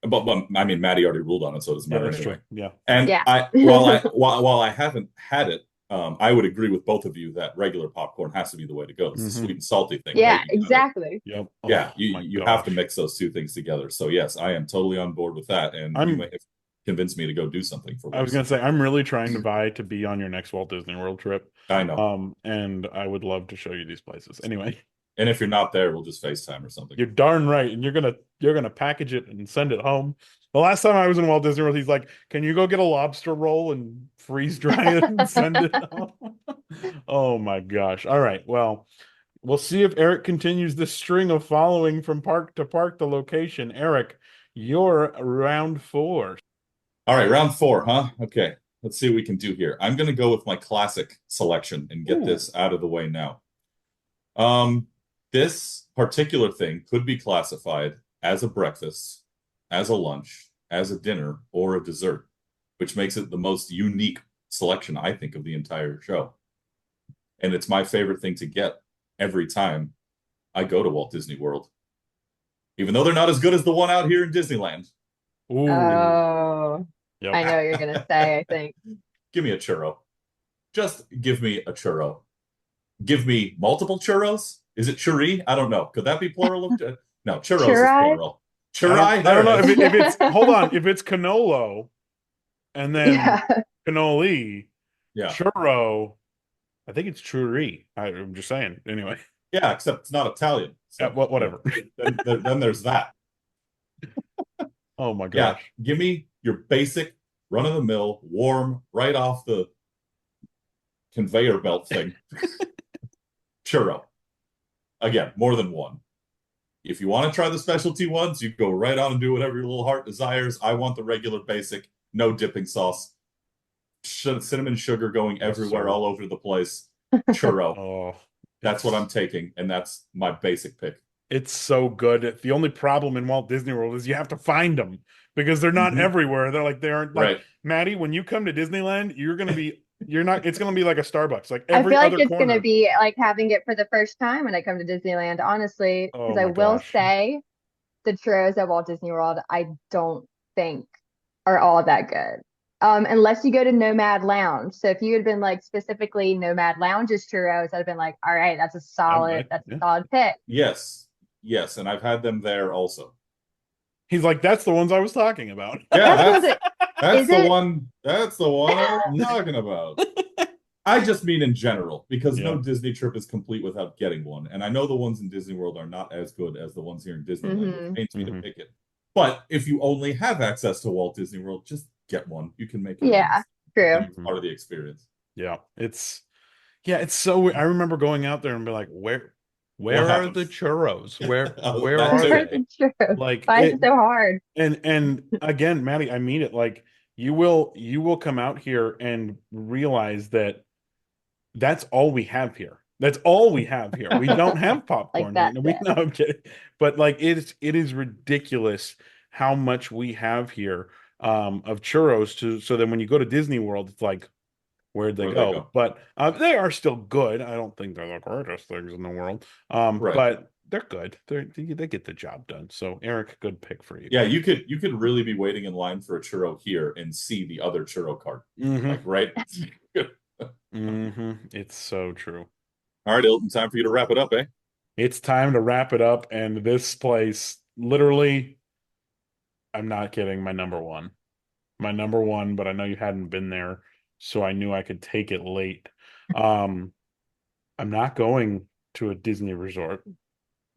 S2: But I mean, Maddie already ruled on it, so it doesn't
S3: Yeah,
S2: matter
S3: that's true.
S2: anyway.
S3: Yeah.
S2: And
S4: Yeah.
S2: while I haven't had it, I would agree with both of you that regular popcorn has to be the way to go. It's the
S3: Mhm.
S2: sweet and salty thing,
S4: Yeah,
S2: right?
S4: exactly.
S3: Yep. Oh
S2: Yeah,
S3: my
S2: you have to
S3: gosh.
S2: mix those two things together. So yes, I am totally on board with that, and you may
S3: I'm
S2: have convinced me to go do something for
S3: I was
S2: once.
S3: gonna say I'm really trying to vie to be on your next Walt Disney World trip.
S2: I know.
S3: And I would love to show you these places. Anyway,
S2: And if you're not there, we'll just FaceTime or something.
S3: you're darn right, and you're gonna package it and send it home. The last time I was in Walt Disney World, he's like, "Can you go get a lobster roll and freeze dry it and send it home?" Oh my gosh! All right, well, we'll see if Eric continues this string of following from park to park the location. Eric, you're round 4.
S2: All right, round 4, huh? Okay, let's see what we can do here. I'm going to go with my classic selection and get
S3: Ooh.
S2: this out of the way now. Um, this particular thing could be classified as a breakfast, as a lunch, as a dinner, or a dessert, which makes it the most unique selection, I think, of the entire show. And it's my favorite thing to get every time I go to Walt Disney World, even though they're not as good as the one out here in Disneyland.
S3: Ooh.
S4: Oh,
S3: Yep.
S4: I know what you're gonna say, I think.
S2: Give me a churro. Just give me a churro. Give me multiple churros. Is it churri? I don't know. Could that be plural of? No, churros is
S4: Churri?
S2: plural.
S3: I
S2: Churri.
S3: don't know
S2: There it
S3: if
S2: is.
S3: it's hold on, if it's canolo and then
S4: Yeah.
S3: cannoli,
S2: Yeah,
S3: churro, I think it's churri. I'm just saying. Anyway,
S2: yeah. Except it's not Italian. So
S3: whatever.
S2: then there's that.
S3: Oh my
S2: Yeah,
S3: gosh.
S2: give me your basic run of the mill, warm, right off the conveyor belt thing. Churro. Again, more than one. If you want to try the specialty ones, you go right on and do whatever your little heart desires. I want the regular basic, no dipping sauce, cinnamon sugar going everywhere,
S3: sir.
S2: all over the place. Churro.
S3: Oh,
S2: That's what I'm taking, and that's my basic pick.
S3: it's so good. The only problem in Walt Disney World is you have to find them because they're not
S2: Mhm.
S3: everywhere. They aren't like
S2: Right.
S3: Maddie, when you come to Disneyland, you're not it's gonna be like a Starbucks. Like
S4: I
S3: every
S4: feel like
S3: other
S4: it's gonna
S3: corner.
S4: be like having it for the first time when I come to Disneyland, honestly,
S3: Oh
S4: because I
S3: my
S4: will
S3: gosh.
S4: say the churros at Walt Disney World, I don't think are all that good. Unless you go to Nomad Lounge. So if you had been like specifically Nomad Lounge's churros, I'd have been like, all right, that's a
S3: Yeah.
S4: solid pick.
S2: Yes. Yes, and I've had them there also.
S3: He's like, that's the ones I was talking about.
S2: Yeah,
S4: That's the ones that
S2: that's
S4: is
S2: the
S4: it?
S2: one. That's the one I was talking about. I just mean in general, because no
S3: Yeah.
S2: Disney trip is complete without getting one. And I know the ones in Disney World are not as good as the ones here in Disneyland, which
S4: Hmm.
S2: pains me to
S3: Mhm.
S2: pick it. But if you only have access to Walt Disney World, just get one. You can make your own.
S4: Yeah,
S2: I
S4: true.
S2: think it's part of the experience.
S3: Yeah. It's so weird. I remember going out there and be like,
S2: What
S3: where are
S2: happened?
S3: the churros? Where
S2: That
S3: are
S2: too.
S3: they?
S4: It's true.
S3: Like
S4: Why is
S3: it
S4: it so hard?
S3: and again, Maddie, I mean it. Like you will come out here and realize that that's all we have here. That's all we have here. We don't have
S4: Like
S3: popcorn here.
S4: that's
S3: No,
S4: it.
S3: no, I'm kidding. But like it is ridiculous how much we have here of churros so then when you go to Disney World, it's like, where'd they
S2: Where'd they
S3: go?
S2: go?
S3: But they are still good. I don't think they're the greatest things in the world.
S2: Right.
S3: But they're good. They get the job done. So Eric, good pick for you.
S2: Yeah, you could really be waiting in line for a churro here and see the other churro cart.
S3: Mm-hmm.
S2: Like right.
S3: Mm-hmm. It's so true.
S2: All right, Ilton, time for you to wrap it up, eh?
S3: It's time to wrap it up. And this place, literally, I'm not kidding, my number one. My number one, but I know you hadn't been there, so I knew I could take it late. Um, I'm not going to a Disney resort.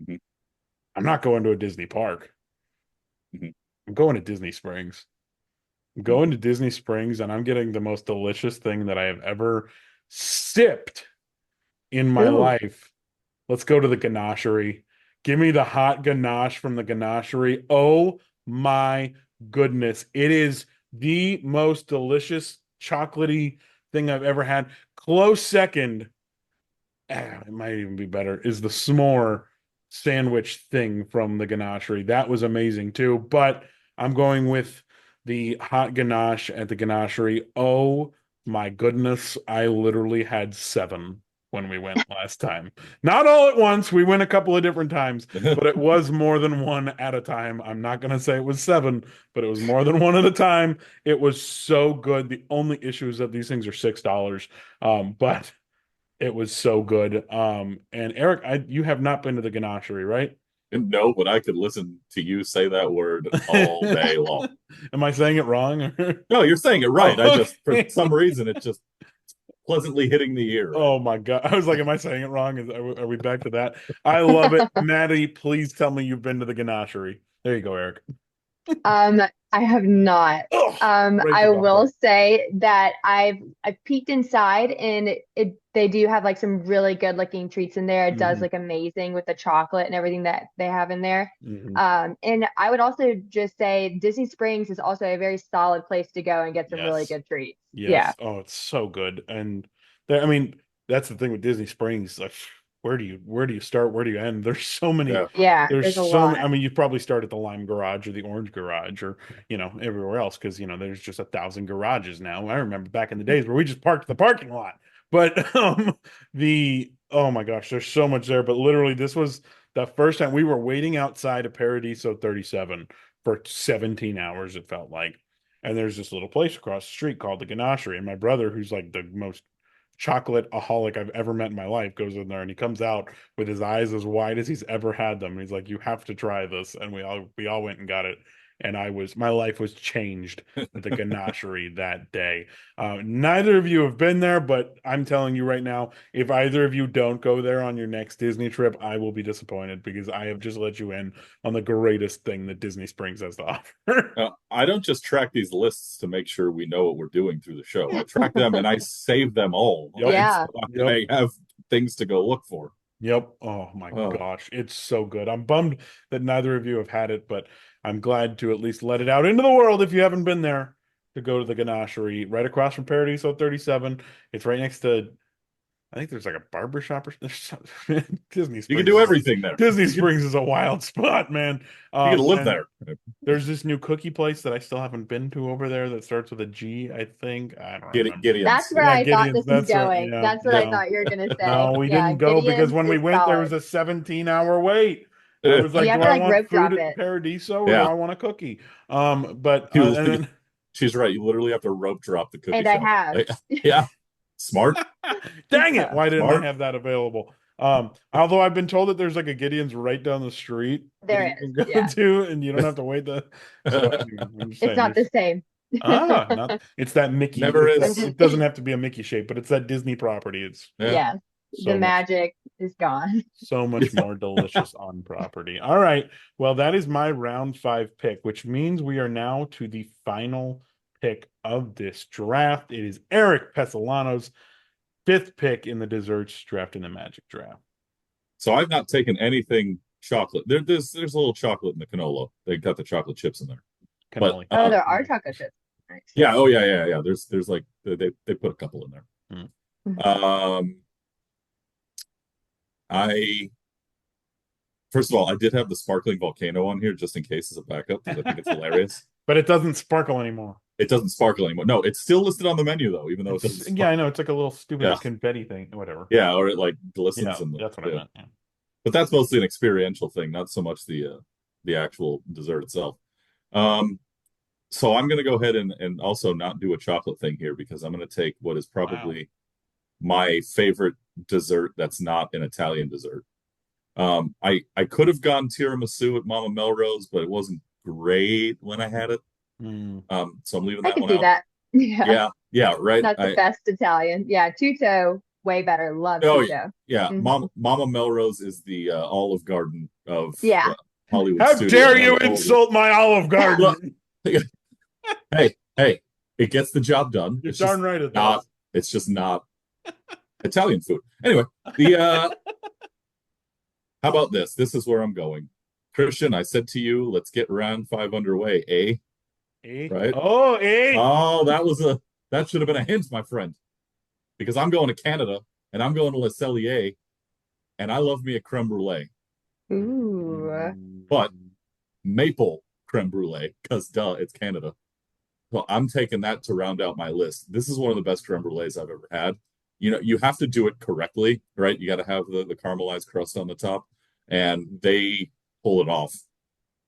S2: Mhm.
S3: I'm not going to a Disney park.
S2: Mhm.
S3: I'm going to Disney Springs. I'm going to Disney Springs, and I'm getting the most delicious thing that I have ever sipped in my
S4: Ooh.
S3: life. Let's go to the ganachery. Give me the hot ganache from the ganachery. Oh my goodness. It is the most delicious chocolatey thing I've ever had. Close second, it might even be better, is the s'more sandwich thing from the ganachery. That was amazing too. But I'm going with the hot ganache at the ganachery. Oh my goodness. I literally had 7. when we went last time. Not all at once. We went a couple of different times, but it was more than one at a time. I'm not going to say it was 7, but it was more than one at a time. It was so good. The only issue is that these things are $6. But it was so good. And Eric, you have not been to the Ganachery, right?
S2: No, but I could listen to you say that word all day long.
S3: Am I saying it wrong?
S2: No, you're saying it right.
S3: Oh,
S2: I just, for
S3: okay.
S2: some reason, it just pleasantly hitting the ear.
S3: Oh my God. I was like, am I saying it wrong? Are we back to that? I love it. Maddie, please tell me you've been to the Ganachery. There you go, Eric.
S4: I have not.
S3: Oh, right
S4: I
S3: to
S4: will
S3: bumper.
S4: say that I peeked inside and they do have like some really good looking treats in there. It does
S3: Mhm.
S4: look amazing with the chocolate and everything that they have in there.
S3: Mhm.
S4: And I would also just say Disney Springs is also a very solid place to go and get some really
S3: Yes.
S4: good treats. Yeah.
S3: Yes. Oh, it's so good. And there, I mean, that's the thing with Disney Springs. Like, where do you start? Where do you end? There's so many.
S2: Yeah.
S4: Yeah,
S3: There's
S4: there's a
S3: so many.
S4: lot.
S3: I mean, you probably start at the Lime Garage or the Orange Garage or, everywhere else because, there's just 1,000 garages now. I remember back in the days where we just parked the parking lot. But oh my gosh, there's so much there. But literally, this was the first time we were waiting outside of Paradiso 37 for 17 hours, it felt like. And there's this little place across the street called the Ganachery. And my brother, who's like the most chocolate-aholic I've ever met in my life, goes in there and he comes out with his eyes as wide as he's ever had them. And he's like, "You have to try this." And we all went and got it. And my life was changed at the Ganachery that day. Neither of you have been there, but I'm telling you right now, if either of you don't go there on your next Disney trip, I will be disappointed because I have just let you in on the greatest thing that Disney Springs has to offer.
S2: I don't just track these lists to make sure we know what we're doing through the show. I track them and I save them all.
S3: Yep.
S2: Right?
S4: Yeah.
S2: So
S3: Yep.
S2: I have things to go look for.
S3: Yep. Oh my
S2: Oh,
S3: gosh. It's so good. I'm bummed that neither of you have had it, but I'm glad to at least let it out into the world if you haven't been there to go to the Ganachery right across from Paradiso 37. It's right next to, I think there's like a barber shop or Disney
S2: you can
S3: Springs
S2: do
S3: is
S2: everything there.
S3: Disney Springs is a wild spot, man.
S2: You can live
S3: And
S2: there.
S3: there's this new cookie place that I still haven't been to over there that starts with a G, I think. I don't remember.
S2: Gideon's.
S4: That's where
S3: Yeah,
S4: I thought
S3: Gideon's.
S4: this was
S3: That's right.
S4: going.
S3: Yeah.
S4: That's what I
S3: No.
S4: thought you were gonna
S3: No,
S4: say.
S3: we
S4: Yeah,
S3: didn't go because
S4: Gideon's
S3: when we
S4: is
S3: went, there was
S4: solid.
S3: a 17-hour wait. I was
S4: And
S3: like,
S4: you have
S3: do
S4: to
S3: I
S4: like
S3: want
S4: rope
S3: food
S4: drop
S3: at
S4: it.
S3: Paradiso or do
S2: Yeah.
S3: I want a cookie? But
S2: You,
S3: and then
S2: she's right. You literally have to rope drop the cookie
S4: And I
S2: shop.
S4: have.
S2: Yeah. Smart.
S3: dang it, why didn't I
S2: Smart.
S3: have that available? Although I've been told that there's like a Gideon's right down the street that
S4: There
S3: you
S4: is.
S3: can go
S4: Yeah.
S3: to, and you don't have to wait so anyway, I'm just
S4: It's
S3: saying
S4: not the same.
S3: not it's that Mickey.
S2: Never
S4: I'm
S2: is.
S4: just
S3: It doesn't have to be a Mickey shape, but it's that Disney property. It's
S2: Yeah.
S4: yeah. The
S3: so much
S4: magic is gone.
S3: so much more delicious on property. All right. Well, that is my round 5 pick, which means we are now to the final pick of this draft. It is Eric Pesolano's 5th pick in the desserts draft in the Magic draft.
S2: So I've not taken anything chocolate. There's a little chocolate in the canola. They got the chocolate chips in there.
S3: Cannoli.
S4: Oh, there are chocolate chips. Nice.
S2: Yeah. Oh yeah. There's like they put a couple in there.
S3: Mm.
S2: I first of all, I did have the sparkling volcano on here just in case as a backup because I think it's hilarious.
S3: But it doesn't sparkle anymore.
S2: It doesn't sparkle anymore. No, it's still listed on the menu though, even though it doesn't.
S3: Yeah, I know. It's like a little stupid
S2: Yeah.
S3: confetti thing, whatever.
S2: Yeah, or it like glistens
S3: Yeah,
S2: in the.
S3: that's what I meant. Yeah.
S2: But that's mostly an experiential thing, not so much the actual dessert itself. So I'm gonna go ahead and also not do a chocolate thing here because I'm gonna take what is probably my favorite dessert that's not an Italian dessert. I could have gone tiramisu at Mama Melrose, but it wasn't great when I had it.
S3: Mm.
S2: So I'm leaving
S4: I
S2: that
S4: can
S2: one
S4: see
S2: out.
S4: that. Yeah.
S2: Yeah, right.
S4: That's the best Italian. Yeah, Tutto, way better. Love
S2: Oh
S4: Tutto.
S2: yeah,
S4: Mhm.
S2: Mama Melrose is the Olive Garden of
S4: Yeah.
S2: Hollywood
S3: How
S2: studio.
S3: dare you insult my Olive Garden?
S2: Hey, it gets the job done.
S3: You're
S2: It's
S3: darn
S2: just
S3: right it
S2: not.
S3: does.
S2: It's just not Italian food. Anyway, the how about this? This is where I'm going. Christian, I said to you, let's get round 5 underway, eh? Right?
S3: Oh,
S2: Oh, that should have been a hint, my friend. Because I'm going to Canada and I'm going to Le Cellier, and I love me a creme brulee.
S4: Ooh.
S2: But maple creme brulee, because duh, it's Canada. So I'm taking that to round out my list. This is one of the best creme brulees I've ever had. you have to do it correctly, right? You got to have the caramelized crust on the top, and they pull it off.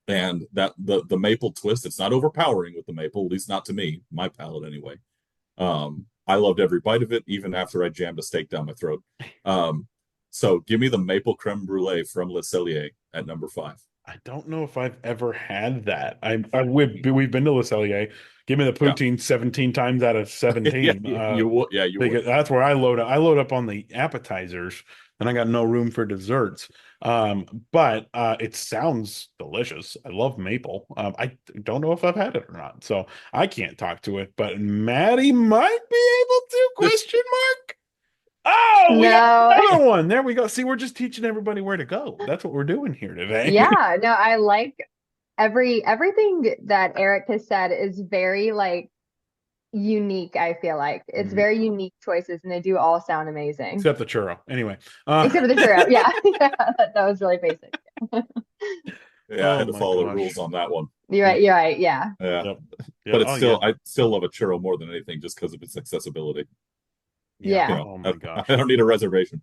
S2: And that the maple twist, it's not overpowering with the maple, at least not to me, my palate anyway. I loved every bite of it, even after I jammed a steak down my throat. So give me the maple creme brulee from Le Cellier at number 5.
S3: I don't know if I've ever had that. We've been to Le Cellier. Give me the poutine 17 times out of 17.
S2: You would.
S3: That's where I load up. I load up on the appetizers, and I got no room for desserts. But it sounds delicious. I love maple. I don't know if I've had it or not, so I can't talk to it. But Maddie might be able to? Question mark. Oh, we got another one. There we go. See, we're just teaching everybody where to go. That's what we're doing here today.
S4: Yeah, no, I like everything that Eric has said is very like unique. I feel like it's very unique choices, and they do all sound amazing.
S3: Except the churro. Anyway.
S4: Except for the churro. Yeah. That was really basic.
S2: Yeah, I had to follow the rules on that one.
S4: You're right. You're right. Yeah.
S2: Yeah. Yep. But it's I still love a churro more than anything just because of its accessibility.
S4: Yeah.
S2: You know,
S3: oh my gosh.
S2: I don't need a reservation.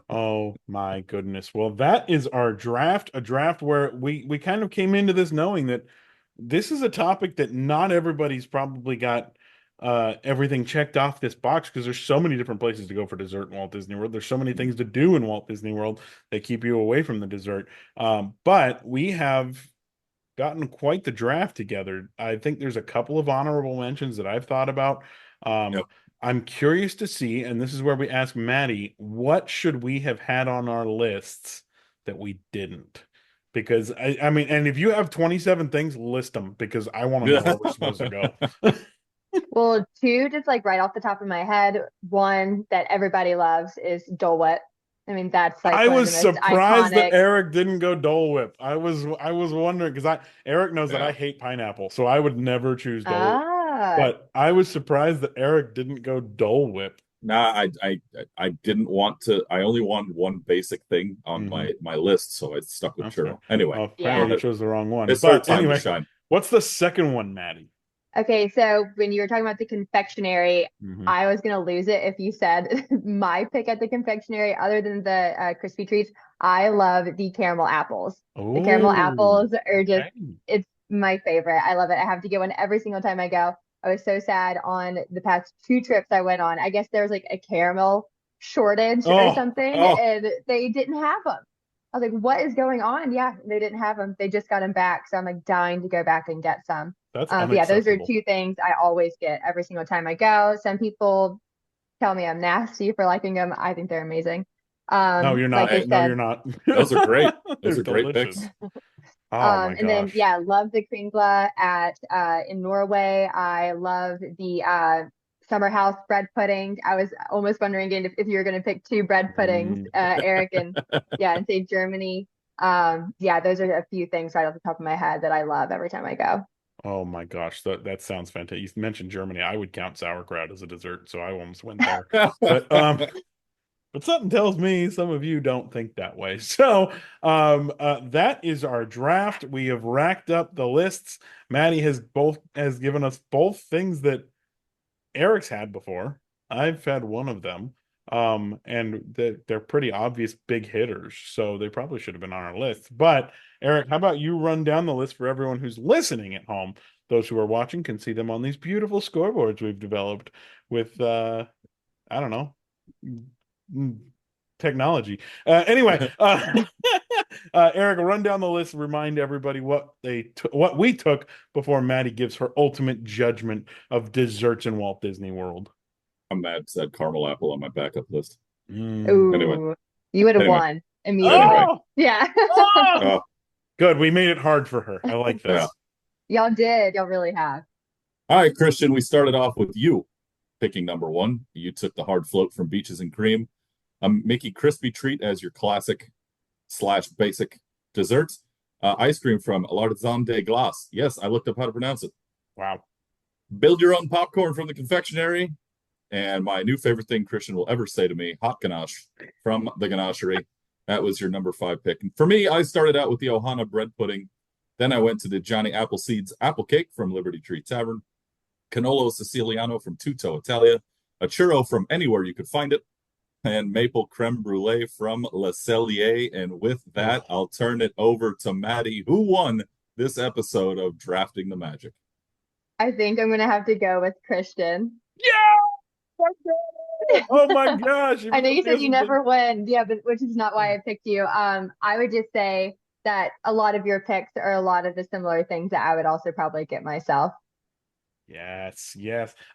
S3: Oh my goodness. Well, that is our draft, a draft where we kind of came into this knowing that this is a topic that not everybody's probably got everything checked off this box, because there's so many different places to go for dessert in Walt Disney World. There's so many things to do in Walt Disney World that keep you away from the dessert. But we have gotten quite the draft together. I think there's a couple of honorable mentions that I've thought about.
S2: Yep.
S3: I'm curious to see, and this is where we ask Maddie, what should we have had on our lists that we didn't? Because I mean, and if you have 27 things, list them, because I want to know where we're supposed to go.
S4: Well, 2, just like right off the top of my head, 1 that everybody loves is Dole Whip. I mean, that's like
S3: I was surprised that
S4: iconic.
S3: Eric didn't go Dole Whip. I was wondering, because Eric knows that I hate pineapple, so I would never choose Dole Whip. But I was surprised that Eric didn't go Dole Whip.
S2: Nah, I didn't want to. I only wanted one basic thing on my list, so I stuck with churro. Anyway,
S3: apparently you chose the wrong one.
S2: It's but anyway,
S3: what's the second one, Maddie?
S4: Okay, so when you were talking about the confectionery, I was going to lose it if you said my pick at the confectionery, other than the crispy treats. I love the caramel apples.
S3: Ooh,
S4: the caramel apples are just, it's my favorite. I love it. I have to get one every single time I go. I was so sad on the past 2 trips I went on. I guess there was like a caramel shortage or something, and they didn't have them. I was like, what is going on? Yeah, they didn't have them. They just got them back. So I'm like dying to go back and get some.
S3: That's
S4: yeah, those are 2 things I always get every single time I go. Some people tell me I'm nasty for liking them. I think they're amazing.
S3: No, you're not.
S4: Like
S3: no, you're not.
S2: Those are great. Those are great picks.
S3: Oh my
S4: and
S3: gosh.
S4: then love the kringle at in Norway. I love the summer house bread pudding. I was almost wondering if you were going to pick 2 bread puddings, Eric, and and say Germany. Those are a few things right off the top of my head that I love every time I go.
S3: Oh my gosh, that sounds fantastic. You mentioned Germany. I would count sauerkraut as a dessert, so I almost went there. But something tells me some of you don't think that way. So that is our draft. We have racked up the lists. Maddie has given us both things that Eric's had before. I've had one of them. And they're pretty obvious big hitters, so they probably should have been on our list. But Eric, how about you run down the list for everyone who's listening at home? Those who are watching can see them on these beautiful scoreboards we've developed with I don't know, technology. Anyway, Eric, run down the list. Remind everybody what we took before Maddie gives her ultimate judgment of desserts in Walt Disney World.
S2: I'm mad said caramel apple on my backup list.
S4: Ooh,
S2: anyway,
S4: you would have won immediately. Yeah.
S3: Good. We made it hard for her. I like this.
S4: Y'all did. Y'all really have.
S2: All right, Christian, we started off with you picking number 1. You took the hard float from Beaches and Cream. A Mickey Crispy Treat as your classic / basic dessert. Ice cream from L'Artisan de Glace. Yes, I looked up how to pronounce it.
S3: Wow.
S2: Build your own popcorn from the confectionery. And my new favorite thing Christian will ever say to me, hot ganache from the ganachery. That was your number 5 pick. And for me, I started out with the Ohana bread pudding. Then I went to the Johnny Appleseed's apple cake from Liberty Tree Tavern. Canolo Siciliano from Tutto Italia. a churro from anywhere you could find it, and maple creme brulee from Le Cellier. And with that, I'll turn it over to Maddie, who won this episode of Drafting the Magic.
S4: I think I'm gonna have to go with Christian.
S3: Yeah! Oh my gosh.
S4: I know you said you never win. Yeah, but which is not why I picked you. I would just say that a lot of your picks are a lot of the similar things that I would also probably get myself.
S3: Yes.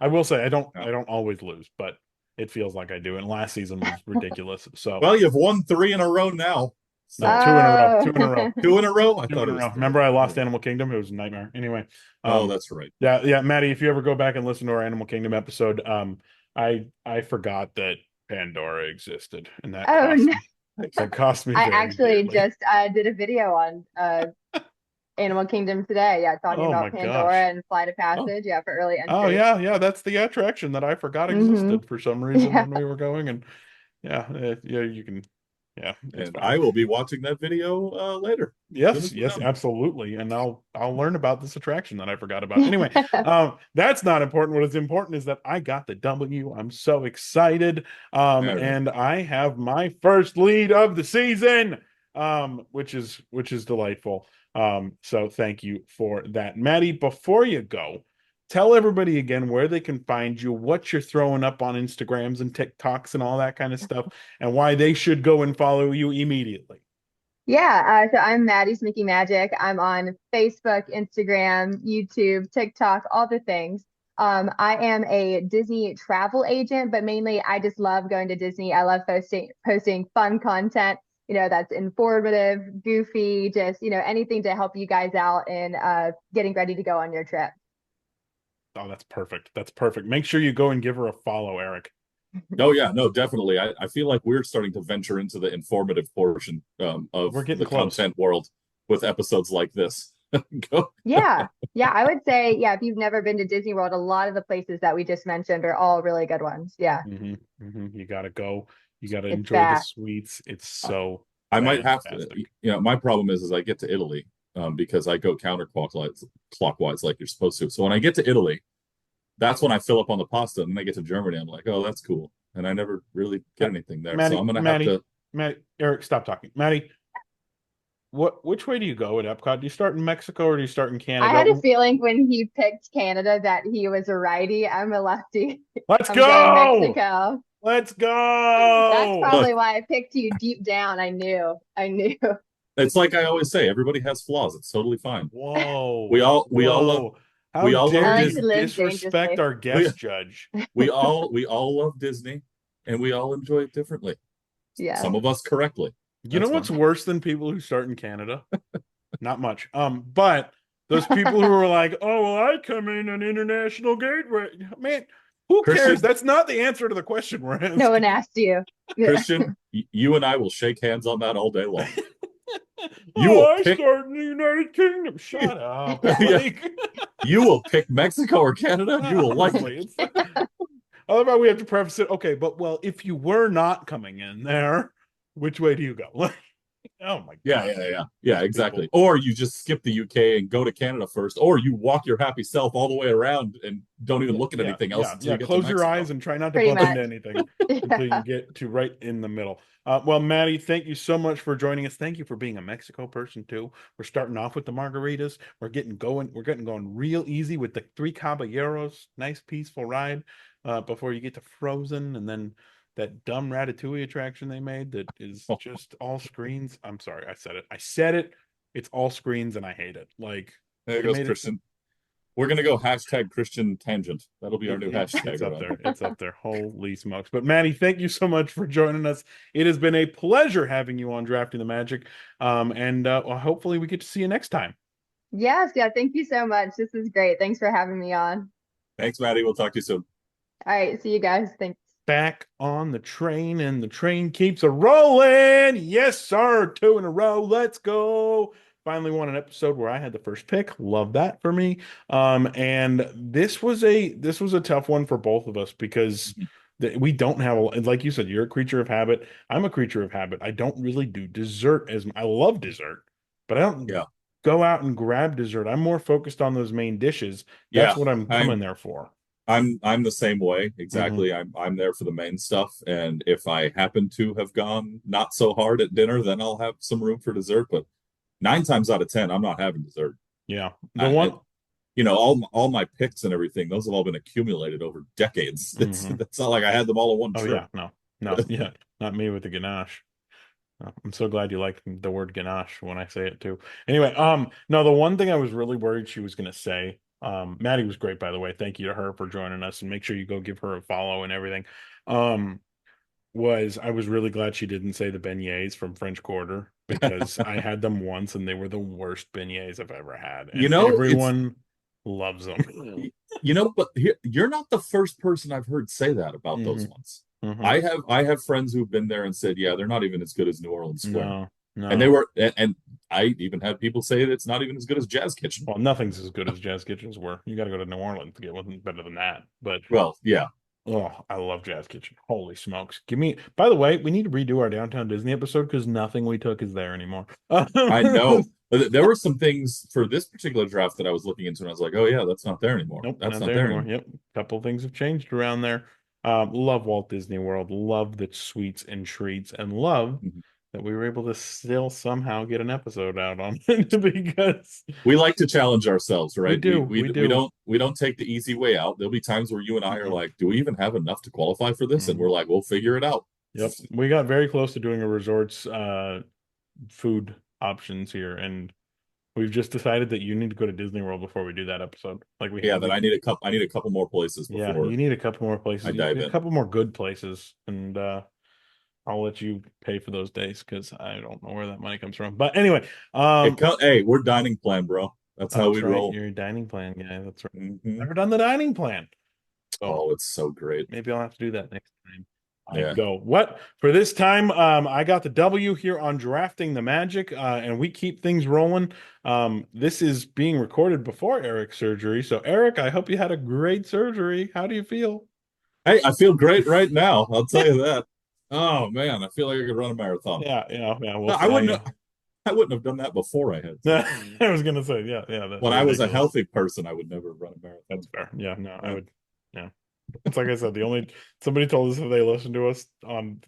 S3: I will say I don't always lose, but it feels like I do. And last season was ridiculous. So
S2: well, you've won 3 in a row now.
S3: So 2 in a row. 2 in a row.
S2: 2 in a row? I
S3: 2
S2: thought
S3: in
S2: it
S3: a
S2: was
S3: row. Remember I lost Animal Kingdom? It was a nightmare. Anyway.
S2: Oh, that's right.
S3: Yeah, Maddie, if you ever go back and listen to our Animal Kingdom episode, I forgot that Pandora existed, and that cost me.
S4: I actually just did a video on Animal Kingdom today. Yeah, talking about Pandora and Flight of Passage. Yeah, for early entry.
S3: Oh yeah, that's the attraction that I forgot existed for some reason when we were going, and you can. Yeah,
S2: and fine. I will be watching that video later.
S3: Yes, absolutely, and I'll learn about this attraction that I forgot about. Anyway, that's not important. What is important is that I got the W. I'm so excited, and I have my first lead of the season, which is delightful. So thank you for that, Maddie. Before you go, tell everybody again where they can find you, what you're throwing up on Instagrams and TikToks and all that kind of stuff, and why they should go and follow you immediately.
S4: Yeah, so I'm Maddie's Making Magic. I'm on Facebook, Instagram, YouTube, TikTok, all the things. I am a Disney travel agent, but mainly I just love going to Disney. I love posting fun content, that's informative, goofy, just, anything to help you guys out in getting ready to go on your trip.
S3: Oh, that's perfect. That's perfect. Make sure you go and give her a follow, Eric.
S2: Oh, yeah, no, definitely. I feel like we're starting to venture into the informative portion of the content world with episodes like this.
S4: Yeah, I would say, if you've never been to Disney World, a lot of the places that we just mentioned are all really good ones. Yeah.
S3: You got to go. You got to enjoy the sweets. It's so
S2: I might have to, my problem is I get to Italy because I go counterclockwise like you're supposed to. So when I get to Italy, that's when I fill up on the pasta, and then I get to Germany. I'm like, oh, that's cool. And I never really get anything there.
S3: Maddie,
S2: so I'm going to have to.
S3: Maddie, Eric, stop talking. Maddie, which way do you go at Epcot? Do you start in Mexico or do you start in Canada?
S4: I had a feeling when he picked Canada that he was a righty. I'm a lefty.
S3: Let's go!
S4: Mexico.
S3: Let's go!
S4: That's probably why I picked you deep down. I knew.
S2: It's like I always say, everybody has flaws. It's totally fine.
S3: Whoa.
S2: We all love.
S3: We all disrespect our guest judge.
S2: We all love Disney, and we all enjoy it differently.
S4: Yeah.
S2: Some of us correctly.
S3: You know what's worse than people who start in Canada? Not much. But those people who are like, oh, well, I come in an international gateway. Man, who cares? That's not the answer to the question we're asking.
S4: No one asked you.
S2: Christian, you and I will shake hands on that all day long.
S3: I start in the United Kingdom. Shut up.
S2: You will pick Mexico or Canada. You will like it.
S3: I love how we have to preface it. Okay, but if you were not coming in there, which way do you go? Oh my god.
S2: Yeah, exactly. People. Or you just skip the UK and go to Canada first, or you walk your happy self all the way around and don't even look at anything else.
S3: Yeah, close your eyes and try not to bump into anything until you get to right in the middle. Well, Maddie, thank you so much for joining us. Thank you for being a Mexico person too. We're starting off with the margaritas. We're getting going real easy with the 3 caballeros. Nice peaceful ride before you get to Frozen, and then that dumb Ratatouille attraction they made that is just all screens. I'm sorry, I said it. It's all screens, and I hate it. Like,
S2: there goes Christian. We're gonna go #Christian Tangent. That'll be our new hashtag.
S3: It's up there. It's up there. Holy smokes! But Maddie, thank you so much for joining us. It has been a pleasure having you on Drafting the Magic. And hopefully we get to see you next time.
S4: Yes, thank you so much. This is great. Thanks for having me on.
S2: Thanks, Maddie. We'll talk to you soon.
S4: All right, see you guys. Thanks.
S3: Back on the train, and the train keeps a rolling. Yes, sir. 2 in a row. Let's go. Finally won an episode where I had the first pick. Love that for me. And this was a tough one for both of us because we don't have like you said, you're a creature of habit. I'm a creature of habit. I don't really do dessert I love dessert, but I don't go out and grab dessert. I'm more focused on those main dishes. That's what I'm coming there for.
S2: I'm the same way exactly. I'm there for the main stuff, and if I happen to have gone not so hard at dinner, then I'll have some room for dessert. But 9 times out of 10, I'm not having dessert.
S3: Yeah. The
S2: I,
S3: one.
S2: all my picks and everything, those have all been accumulated over decades. It's not like I had them all in one
S3: Oh
S2: trip.
S3: yeah, no, yeah, not me with the ganache. I'm so glad you like the word ganache when I say it too. Anyway, no, the one thing I was really worried she was gonna say, Maddie was great, by the way. Thank you to her for joining us, and make sure you go give her a follow and everything. Was I was really glad she didn't say the beignets from French Quarter, because I had them once and they were the worst beignets I've ever had, and everyone loves them.
S2: But you're not the first person I've heard say that about those ones. I have friends who've been there and said, yeah, they're not even as good as New Orleans Square.
S3: No.
S2: And they were, and I even had people say that it's not even as good as Jazz Kitchen.
S3: Well, nothing's as good as Jazz Kitchens were. You got to go to New Orleans to get one better than that. But
S2: well, yeah.
S3: Oh, I love Jazz Kitchen. Holy smokes. By the way, we need to redo our Downtown Disney episode because nothing we took is there anymore.
S2: I know. There were some things for this particular draft that I was looking into, and I was like, oh, yeah, that's not there anymore.
S3: Nope,
S2: that's not there anymore.
S3: Yep. A couple of things have changed around there. Love Walt Disney World. Love the sweets and treats, and love that we were able to still somehow get an episode out on it, because
S2: we like to challenge ourselves, right?
S3: We do.
S2: We don't take the easy way out. There'll be times where you and I are like, do we even have enough to qualify for this? And we're like, we'll figure it out.
S3: Yep. We got very close to doing a resort's food options here, and we've just decided that you need to go to Disney World before we do that episode.
S2: That I need a couple more places before.
S3: Yeah, you need a couple more places. A couple more good places, and I'll let you pay for those days because I don't know where that money comes from. But anyway,
S2: hey, we're dining plan, bro. That's how we roll.
S3: You're a dining plan guy. That's right. Never done the dining plan.
S2: Oh, it's so great.
S3: Maybe I'll have to do that next time. Go. What for this time? I got the W here on drafting the Magic, and we keep things rolling. This is being recorded before Eric's surgery. So, Eric, I hope you had a great surgery. How do you feel?
S2: Hey, I feel great right now. I'll tell you that. Oh man, I feel like I could run a marathon.
S3: Yeah.
S2: I wouldn't have done that before I had.
S3: I was gonna say, yeah.
S2: When I was a healthy person, I would never run a marathon.
S3: That's fair. Yeah, no, I would. Yeah. It's like I said, somebody told us that they listened to us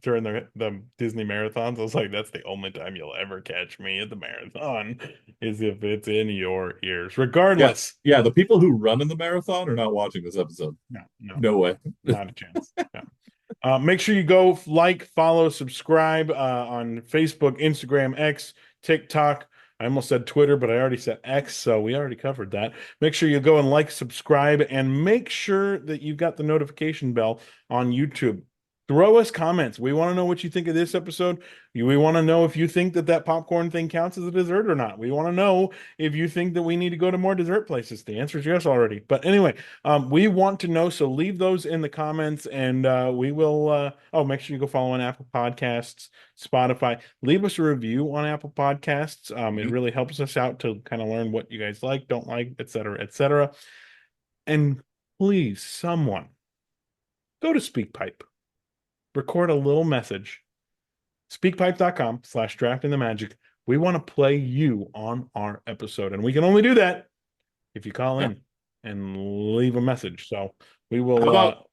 S3: during the Disney marathons. I was like, that's the only time you'll ever catch me at the marathon is if it's in your ears. Regardless.
S2: Yeah, the people who run in the marathon are not watching this episode. No way.
S3: Not a chance. Yeah. Make sure you go like, follow, subscribe on Facebook, Instagram, X, TikTok. I almost said Twitter, but I already said X, so we already covered that. Make sure you go and like, subscribe, and make sure that you've got the notification bell on YouTube. Throw us comments. We want to know what you think of this episode. We want to know if you think that popcorn thing counts as a dessert or not. We want to know if you think that we need to go to more dessert places. The answer is yes already. But anyway, we want to know, so leave those in the comments, and we will make sure you go follow on Apple Podcasts, Spotify. Leave us a review on Apple Podcasts. It really helps us out to kind of learn what you guys like, don't like, etc., etc. And please, someone, go to SpeakPipe. Record a little message. SpeakPipe.com/draftingthemagic. We want to play you on our episode, and we can only do that if you call in and leave a message. So we will.
S2: How about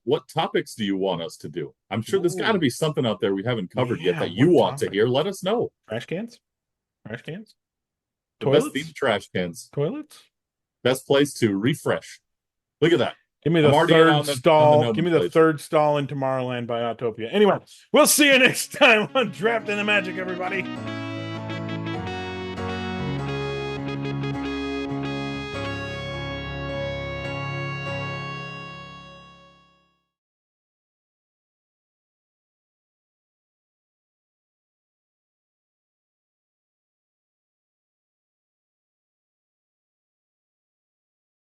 S2: what topics do you want us to do? I'm sure there's got to be something out there we haven't covered yet that you want to hear. Let us know.
S3: Trash cans.
S2: The best themed trash cans.
S3: Toilets.
S2: Best place to refresh. Look at that.
S3: Give me the third stall. Give me the third stall in Tomorrowland by Autopia. Anyway, we'll see you next time on Drafting the Magic, everybody.